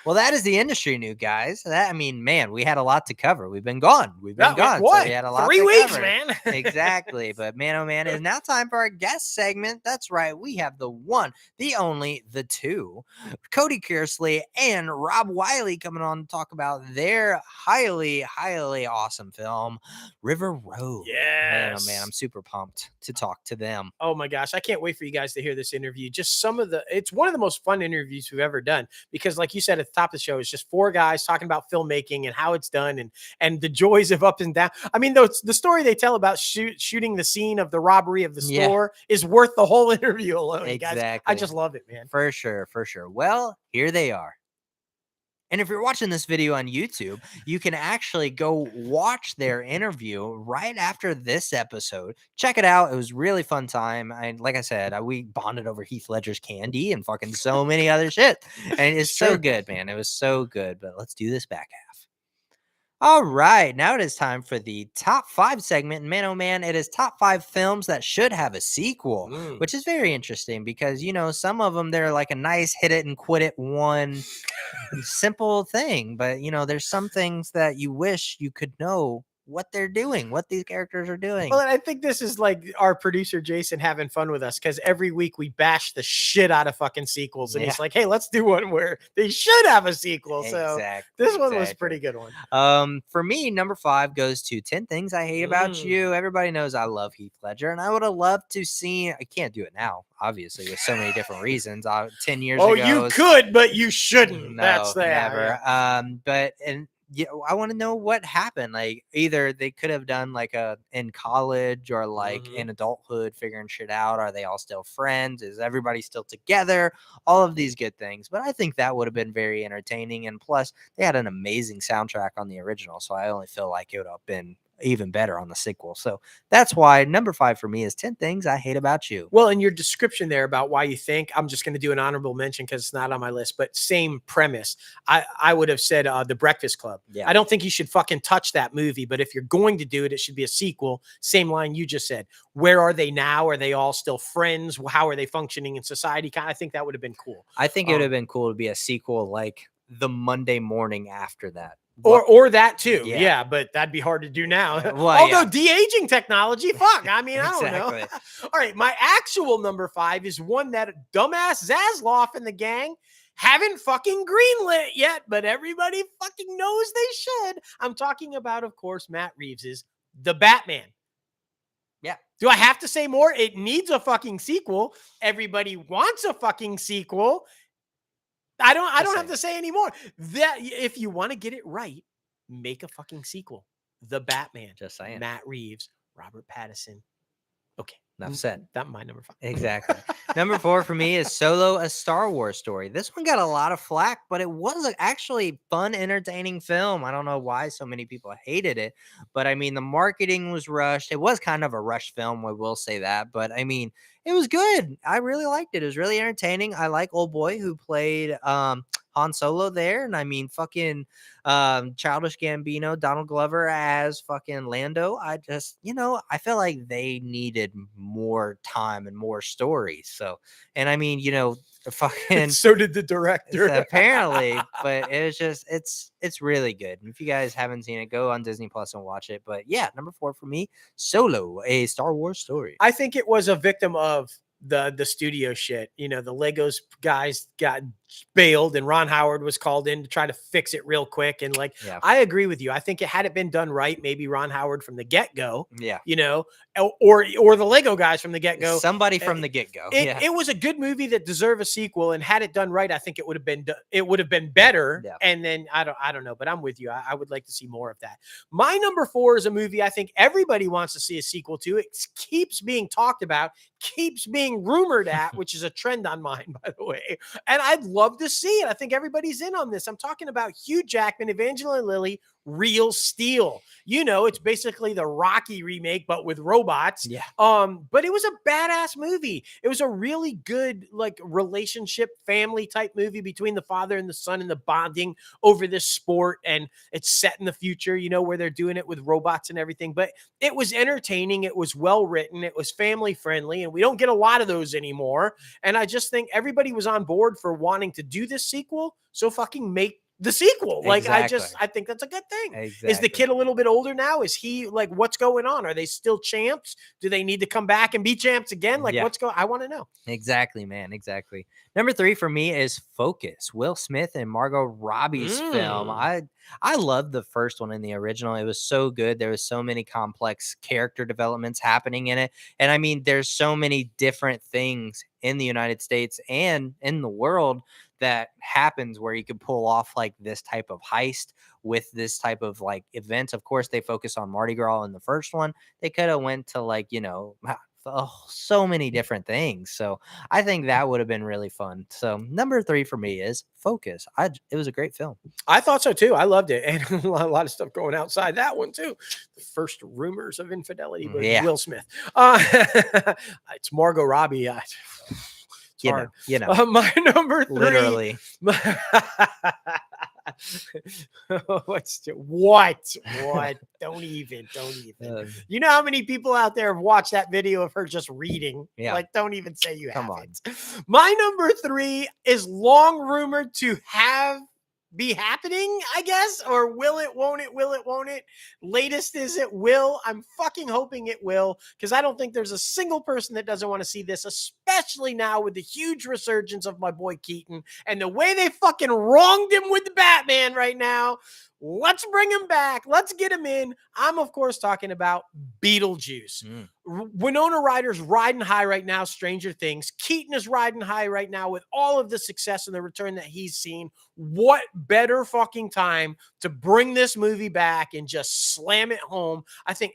Well, that is the industry news, guys. Man, we had a lot to cover. We've been gone. What? So we had a lot 3 to weeks, cover. man. Exactly. But man, oh man, it's now time for our guest segment. That's right. We have the one, the only, the two, Cody Kearsley and Rob Wiley coming on to talk about their highly, highly awesome film, River Road. Yes. Man, oh man, I'm super pumped to talk to them. Oh my gosh, I can't wait for you guys to hear this interview. Just it's one of the most fun interviews we've ever done because, like you said at the top of the show, it's just 4 guys talking about filmmaking and how it's done and the joys of up and down. I mean, the story they tell about shooting the scene of the robbery of the store is worth the whole interview alone. Exactly. Guys. I just love it, man. For sure. Well, here they are. And if you're watching this video on YouTube, you can actually go watch their interview right after this episode. Check it out. It was really fun time. Like I said, we bonded over Heath Ledger's candy and fucking so many other shit. And it's so good, man. It was so good. But let's do this back half. All right, now it is time for the top 5 segment. And man, oh man, it is top 5 films that should have a sequel, which is very interesting because, some of them, they're like a nice hit it and quit it one simple thing. But, there's some things that you wish you could know what they're doing, what these characters are doing. Well, and I think this is like our producer Jason having fun with us because every week we bash the shit out of fucking sequels, and he's like, "Hey, let's do one where they should have a sequel." So this one was a pretty good one. For me, number 5 goes to 10 Things I Hate About You. Everybody knows I love Heath Ledger, and I would have loved to see. I can't do it now, obviously, with so many different reasons. 10 years ago. Oh, you could, but you shouldn't. No, That's that. never. yeah, I want to know what happened. Like either they could have done like a in college or like in adulthood figuring shit out. Are they all still friends? Is everybody still together? All of these good things. But I think that would have been very entertaining. And plus they had an amazing soundtrack on the original. So I only feel like it would have been even better on the sequel. So that's why number 5 for me is 10 Things I Hate About You. Well, in your description there about why you think, I'm just going to do an honorable mention because it's not on my list, but same premise. I would have said The Breakfast Club. Yeah. I don't think you should fucking touch that movie, but if you're going to do it, it should be a sequel. Same line you just said. Where are they now? Are they all still friends? How are they functioning in society? I think that would have been cool. I think it would have been cool to be a sequel like the Monday morning after that. Or that too. Yeah, but that'd be hard to do now. Well, although de-aging technology, fuck. I mean, I don't know. Exactly. All right, my actual number 5 is one that dumbass Zasloff and the gang haven't fucking greenlit yet, but everybody fucking knows they should. I'm talking about, of course, Matt Reeves's The Batman. Yeah. Do I have to say more? It needs a fucking sequel. Everybody wants a fucking sequel. I don't have to say anymore. That if you want to get it right, make a fucking sequel. The Batman. Just saying. Matt Reeves, Robert Pattinson. Okay. Enough said. That's my number 5. Exactly. Number 4 for me is Solo, a Star Wars story. This one got a lot of flack, but it was actually fun, entertaining film. I don't know why so many people hated it, but I mean, the marketing was rushed. It was kind of a rushed film, I will say that, but I mean, it was good. I really liked it. It was really entertaining. I like old boy who played Han Solo there, and I mean, fucking Childish Gambino, Donald Glover as fucking Lando. I just, I felt like they needed more time and more stories. So, and I mean, fucking so did the director apparently, but it was just, it's really good. And if you guys haven't seen it, go on Disney Plus and watch it. But yeah, number 4 for me, Solo, a Star Wars story. I think it was a victim of the studio shit. The Legos guys got bailed and Ron Howard was called in to try to fix it real quick. And I agree with you. I think it had it been done right, maybe Ron Howard from the get-go, or the Lego guys from the get-go, somebody from the get-go. It was a good movie that deserved a sequel, and had it done right, I think it would have been better. Yeah. And then I don't know, but I'm with you. I would like to see more of that. My number 4 is a movie I think everybody wants to see a sequel to. It keeps being talked about, keeps being rumored at, which is a trend on mine, by the way. And I'd love to see it. I think everybody's in on this. I'm talking about Hugh Jackman, Evangeline Lilly, Real Steel. It's basically the Rocky remake, but with robots. Yeah. But it was a badass movie. It was a really good, relationship, family type movie between the father and the son and the bonding over this sport. And it's set in the future, where they're doing it with robots and everything. But it was entertaining. It was well written. It was family friendly. And we don't get a lot of those anymore. And I just think everybody was on board for wanting to do this sequel. So fucking make the sequel. Exactly. I think that's a good thing. Exactly. Is the kid a little bit older now? Is he what's going on? Are they still champs? Do they need to come back and be champs again? What's going? I want to know. Exactly, man. Exactly. Number 3 for me is Focus, Will Smith and Margot Robbie's film. I loved the first one in the original. It was so good. There was so many complex character developments happening in it. And I mean, there's so many different things in the United States and in the world that happens where you could pull off this type of heist with this type of events. Of course, they focus on Mardi Gras in the first one. They could have went to so many different things. So I think that would have been really fun. So number 3 for me is Focus. It was a great film. I thought so too. I loved it. And a lot of stuff going outside that one too. The first rumors of infidelity with Will Smith. It's Margot Robbie. My number 3. Literally. What? Don't even. You know how many people out there have watched that video of her just reading? Yeah. Don't even say you Come haven't. My number 3 is long rumored to be happening, I guess, or will it, won't it? Latest is it will. I'm fucking hoping it will, because I don't think there's a single person that doesn't want to see this, especially now with the huge resurgence of my boy Keaton and the way they fucking wronged him with the Batman right now. Let's bring him back. Let's get him in. I'm, of course, talking about Beetlejuice. Winona Ryder's riding high right now, Stranger Things. Keaton is riding high right now with all of the success and the return that he's seen. What better fucking time to bring this movie back and just slam it home? I think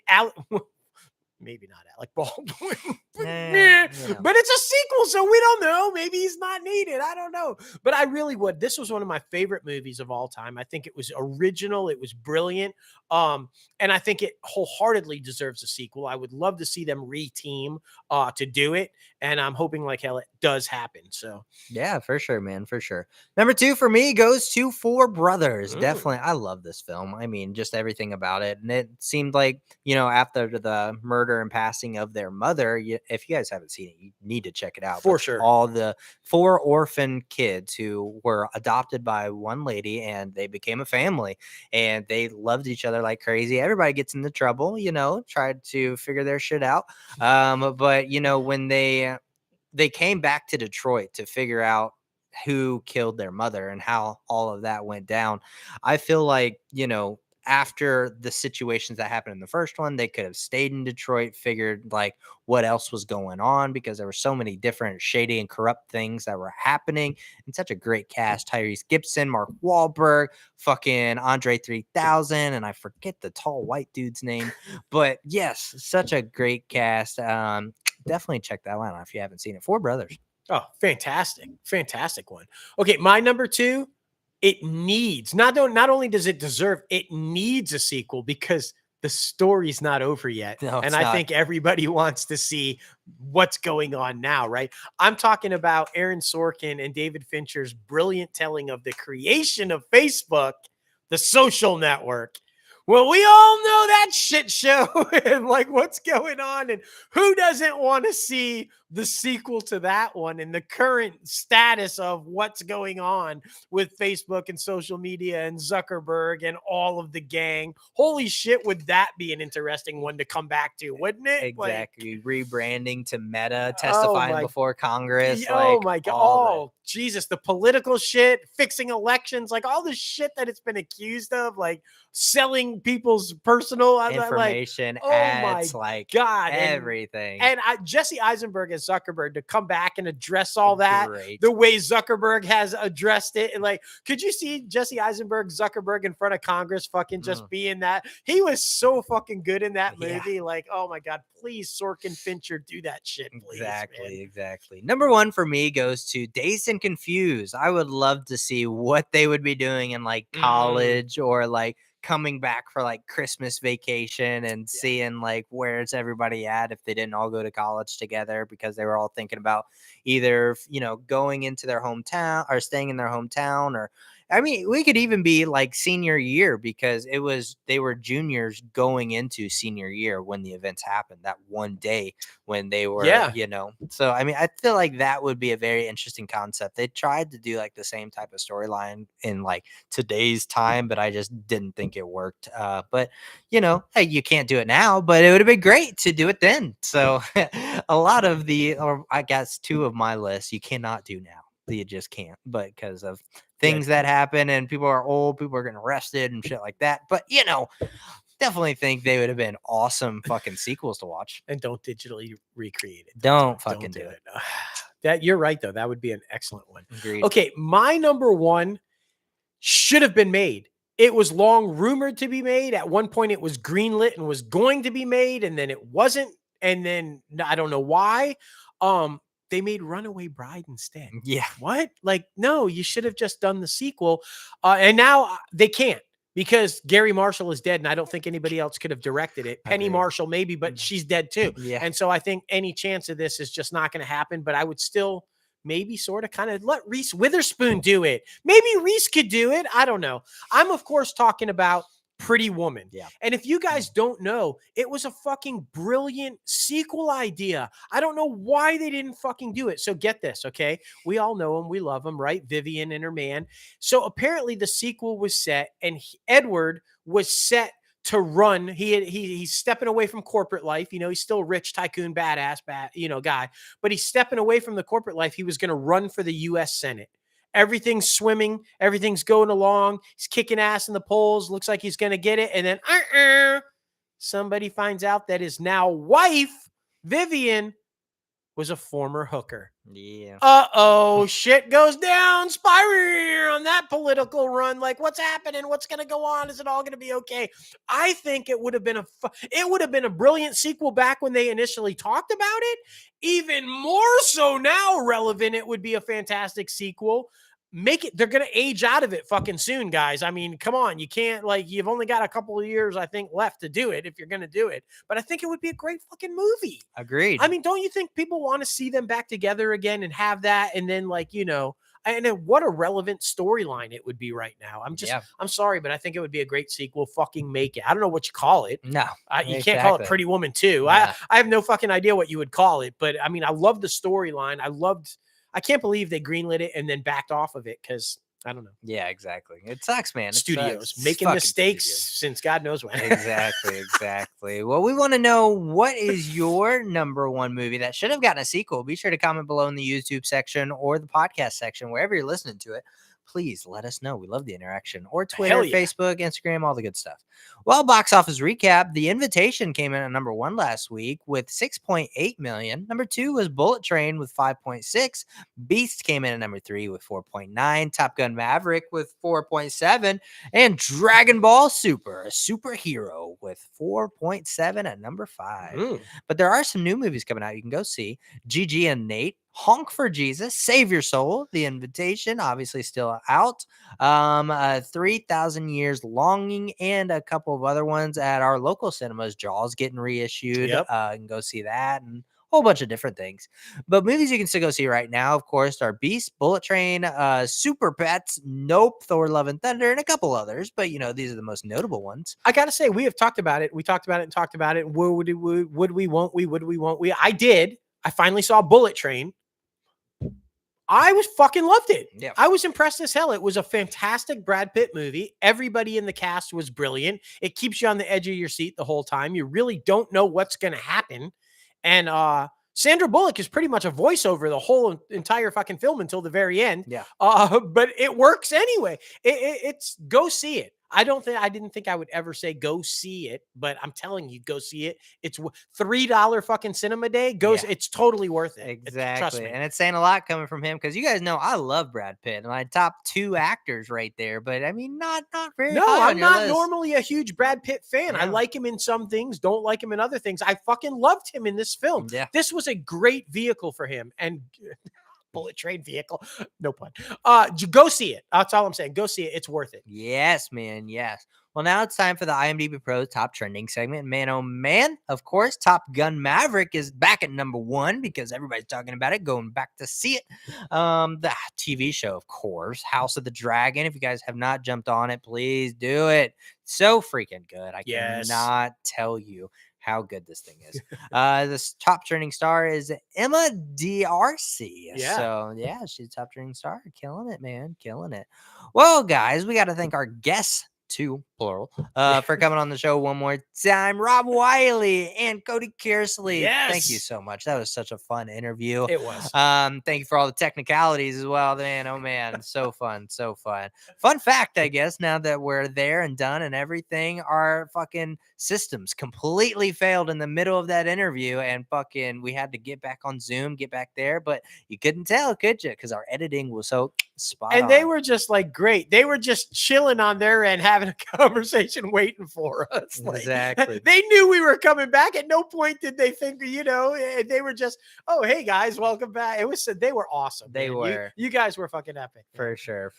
maybe not Alec Baldwin, but it's a sequel, so we don't know. Maybe he's not needed. I don't know. But I really would. This was one of my favorite movies of all time. I think it was original. It was brilliant. And I think it wholeheartedly deserves a sequel. I would love to see them re-team to do it. And I'm hoping like hell it does happen. So yeah, for sure, man, for sure. Number 2 for me goes to Four Brothers. Definitely, I love this film. I mean, just everything about it. And it seemed like, after the murder and passing of their mother, if you guys haven't seen it, you need to check it out. For sure. All the 4 orphan kids who were adopted by one lady and they became a family and they loved each other like crazy. Everybody gets into trouble, tried to figure their shit out. But, when they came back to Detroit to figure out who killed their mother and how all of that went down. I feel like, after the situations that happened in the first one, they could have stayed in Detroit, figured like what else was going on because there were so many different shady and corrupt things that were happening. And such a great cast: Tyrese Gibson, Mark Wahlberg, fucking Andre 3000, and I forget the tall white dude's name. But yes, such a great cast. Definitely check that one out if you haven't seen it. Four Brothers. Oh, fantastic. Fantastic one. Okay, my number 2, it needs, not only does it deserve, it needs a sequel because the story's not over yet. No, and I think everybody wants to see what's going on now, right? I'm talking about Aaron Sorkin and David Fincher's brilliant telling of the creation of Facebook, the social network. Well, we all know that shit show and like what's going on and who doesn't want to see the sequel to that one and the current status of what's going on with Facebook and social media and Zuckerberg and all of the gang. Holy shit, would that be an interesting one to come back to, wouldn't it? Exactly. Like, rebranding to Meta, testifying before Congress. Oh my God. Oh, Jesus. The political shit, fixing elections, like all the shit that it's been accused of, like selling people's personal information, ads, like God, everything. And Jesse Eisenberg as Zuckerberg to come back and address all that the way Zuckerberg has addressed it. And like, could you see Jesse Eisenberg, Zuckerberg in front of Congress fucking just being that? He was so fucking good in that movie. Yeah. Like, oh my God, please, Sorkin, Fincher, do that shit, please. Exactly. Number 1 for me goes to Dazed and Confused. I would love to see what they would be doing in like college or like coming back for like Christmas vacation and seeing like where's everybody at if they didn't all go to college together because they were all thinking about either, going into their hometown or staying in their hometown or I mean, we could even be like senior year because they were juniors going into senior year when the events happened that one day when they were, So, I mean, I feel like that would be a very interesting concept. They tried to do like the same type of storyline in like today's time, but I just didn't think it worked. But, hey, you can't do it now, but it would have been great to do it then. So a lot of or I guess 2 of my lists you cannot do now. You just can't, but because of things that happen and people are old, people are getting arrested and shit like that. But definitely think they would have been awesome fucking sequels to watch. And don't digitally recreate it. Don't fucking do it. That you're right though. That would be an excellent one. Agreed. Okay, my number 1 should have been made. It was long rumored to be made. At one point, it was greenlit and was going to be made, and then it wasn't. And then I don't know why. They made Runaway Bride instead. Yeah. What? Like, no, you should have just done the sequel. And now they can't because Gary Marshall is dead. And I don't think anybody else could have directed it. Penny Marshall, maybe, but she's dead too. Yeah. And so I think any chance of this is just not going to happen. But I would still maybe sort of kind of let Reese Witherspoon do it. Maybe Reese could do it. I don't know. I'm, of course, talking about Pretty Woman. Yeah. And if you guys don't know, it was a fucking brilliant sequel idea. I don't know why they didn't fucking do it. So get this, okay? We all know him. We love him, right? Vivian and her man. So apparently the sequel was set and Edward was set to run. He's stepping away from corporate life. He's still rich, tycoon, badass, guy, but he's stepping away from the corporate life. He was going to run for the U.S. Senate. Everything's swimming. Everything's going along. He's kicking ass in the polls. Looks like he's going to get it. And then somebody finds out that his now wife, Vivian, was a former hooker. Yeah. Shit goes down, spiral on that political run. Like, what's happening? What's going to go on? Is it all going to be okay? I think it would have been a brilliant sequel back when they initially talked about it. Even more so now relevant, it would be a fantastic sequel. They're going to age out of it fucking soon, guys. I mean, come on. You can't, you've only got a couple of years, I think, left to do it if you're going to do it. But I think it would be a great fucking movie. Agreed. I mean, don't you think people want to see them back together again and have that? And then, and then what a relevant storyline it would be right now. I'm sorry, but I think it would be a great sequel. Fucking make it. I don't know what you call it. No, you can't call it Pretty Woman 2. Yeah. I have no fucking idea what you would call it. But I mean, I love the storyline. I can't believe they greenlit it and then backed off of it because I don't know. Yeah, exactly. It sucks, man. Studios making mistakes since God knows when. Exactly. Well, we want to know, what is your number one movie that should have gotten a sequel? Be sure to comment below in the YouTube section or the podcast section, wherever you're listening to it. Please let us know. We love the interaction. Or Twitter, Facebook, Instagram, all the good stuff. Well, box office recap. The Invitation came in at number 1 last week with 6.8 million. Number 2 was Bullet Train with 5.6. Beast came in at number 3 with 4.9. Top Gun Maverick with 4.7. And Dragon Ball Super, a superhero, with 4.7 at number 5. But there are some new movies coming out you can go see. Gigi and Nate, Honk for Jesus, Save Your Soul, The Invitation, obviously still out. 3,000 Years Longing, and a couple of other ones at our local cinemas. Jaws getting reissued. You can go see that, and a whole bunch of different things. But movies you can still go see right now, of course, are Beast, Bullet Train, Super Pets, Nope, Thor, Love and Thunder, and a couple others. But, these are the most notable ones. I got to say, we have talked about it. We talked about it and talked about it. Would we, won't we? I did. I finally saw Bullet Train. I fucking loved it. Yeah. I was impressed as hell. It was a fantastic Brad Pitt movie. Everybody in the cast was brilliant. It keeps you on the edge of your seat the whole time. You really don't know what's going to happen. And Sandra Bullock is pretty much a voiceover the whole entire fucking film until the very end. Yeah. But it works anyway. It's go see it. I didn't think I would ever say go see it, but I'm telling you, go see it. It's $3 fucking cinema day. It's totally worth it. Exactly. Trust me. And it's saying a lot coming from him, because you guys know I love Brad Pitt. My top 2 actors right there, but I mean, not very No, high on I'm your not list. normally a huge Brad Pitt fan. Yeah. I like him in some things, don't like him in other things. I fucking loved him in this film. Yeah. This was a great vehicle for him. And Bullet Train vehicle. No pun. Go see it. That's all I'm saying. Go see it. It's worth it. Yes, man. Yes. Well, now it's time for the IMDb Pro top trending segment. Man, oh man, of course, Top Gun Maverick is back at number 1 because everybody's talking about it, going back to see it. The TV show, of course, House of the Dragon. If you guys have not jumped on it, please do it. So freaking good. I cannot tell you how good this thing is. This top trending star is Emma D'Arcy. Yeah. So, yeah, she's a top trending star. Killing it, man. Killing it. Well, guys, we got to thank our guests, 2 plural, for coming on the show one more time. Rob Wiley and Cody Kearsley. Yes. Thank you so much. That was such a fun interview. It was. Thank you for all the technicalities as well, man. Oh man, so fun. Fun fact, I guess, now that we're there and done and everything, our fucking systems completely failed in the middle of that interview, and fucking we had to get back on Zoom, get back there, but you couldn't tell, could you? Because our editing was so spot on. And they were just great. They were just chilling on their end, having a conversation, waiting for us. Exactly. They knew we were coming back. At no point did they think, they were just, oh, hey guys, welcome back. They were awesome. They were. You guys were fucking epic. For sure.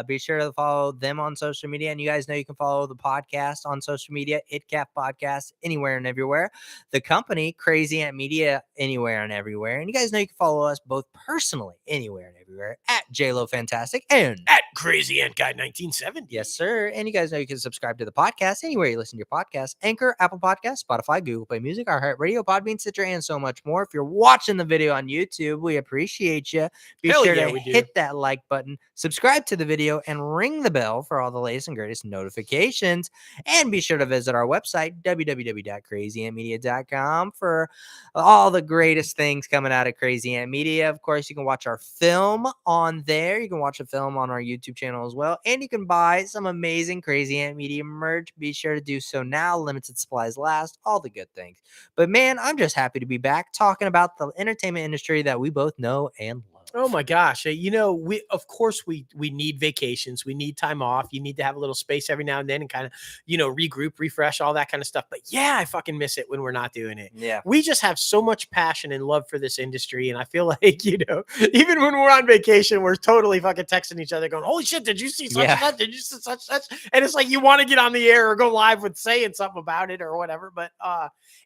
Be sure to follow them on social media. And you guys know you can follow the podcast on social media, ITCAFpodcast, anywhere and everywhere. The company, Crazy Ant Media, anywhere and everywhere. And you guys know you can follow us both personally, anywhere and everywhere, at JLo Fantastic and at Crazy Ant Guy 1970. Yes, sir. And you guys know you can subscribe to the podcast anywhere you listen to your podcast: Anchor, Apple Podcasts, Spotify, Google Play Music, iHeartRadio, Podbean, Stitcher, and so much more. If you're watching the video on YouTube, we appreciate you. Be sure to hit that like button, subscribe to the video, and ring the bell for all the latest and greatest notifications. And be sure to visit our website, www.crazyantmedia.com, for all the greatest things coming out of Crazy Ant Media. Of course, you can watch our film on there. there. You can watch the film on our YouTube channel as well. And you can buy some amazing Crazy Ant Media merch. Be sure to do so now. Limited supplies last. All the good things. But man, I'm just happy to be back talking about the entertainment industry that we both know and love. Oh my gosh. We of course we need vacations. We need time off. You need to have a little space every now and then and kind of, regroup, refresh, all that kind of stuff. But yeah, I fucking miss it when we're not doing it. Yeah. We just have so much passion and love for this industry. And I feel like, even when we're on vacation, we're totally fucking texting each other going, holy shit, did you see such and such? Did you see such and such? And it's like you want to get on the air or go live with saying something about it or whatever. But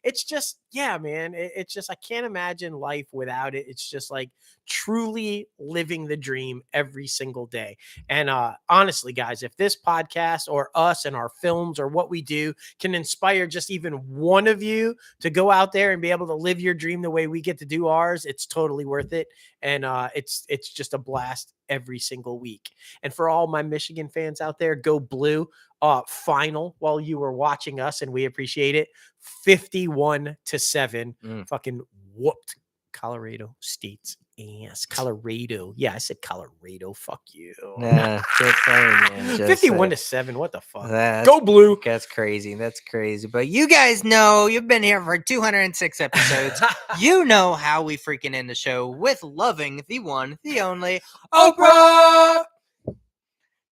it's just, yeah, man. It's just, I can't imagine life without it. It's just like truly living the dream every single day. And honestly, guys, if this podcast or us and our films or what we do can inspire just even one of you to go out there and be able to live your dream the way we get to do ours, it's totally worth it. And it's just a blast every single week. And for all my Michigan fans out there, go Blue. Final while you were watching us, and we appreciate it. 51-7. Fucking whooped Colorado State's ass. Colorado. Yeah, I said Colorado. Fuck you. Nah, 51-7. What the fuck? Go Blue. That's crazy. That's crazy. But you guys know, you've been here for 206 episodes. You know how we freaking end the show with loving the one, the only Oprah.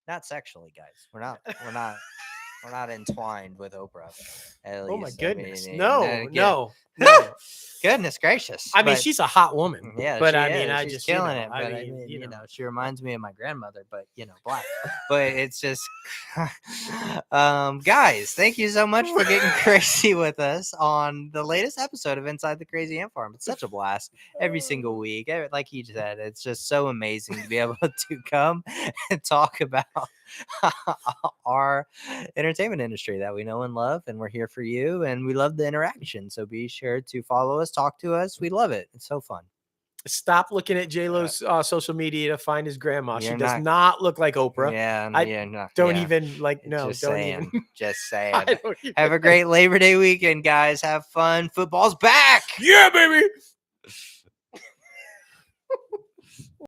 Not sexually, guys. We're not entwined with Oprah. Oh my least. goodness. I mean, No. Goodness gracious. I mean, she's a hot woman. Yeah, but she's just killing it. But I mean, she reminds me of my grandmother, but black. But it's just guys, thank you so much for getting crazy with us on the latest episode of Inside the Crazy Ant Farm. It's such a blast every single week. Like he said, it's just so amazing to be able to come and talk about our entertainment industry that we know and love, and we're here for you, and we love the interaction. So be sure to follow us, talk to us. We love it. It's so fun. Stop looking at J-Lo's social media to find his grandma. She does not look like Oprah. Don't even just saying. Have a great Labor Day weekend, guys. Have fun. Football's back. Yeah, baby.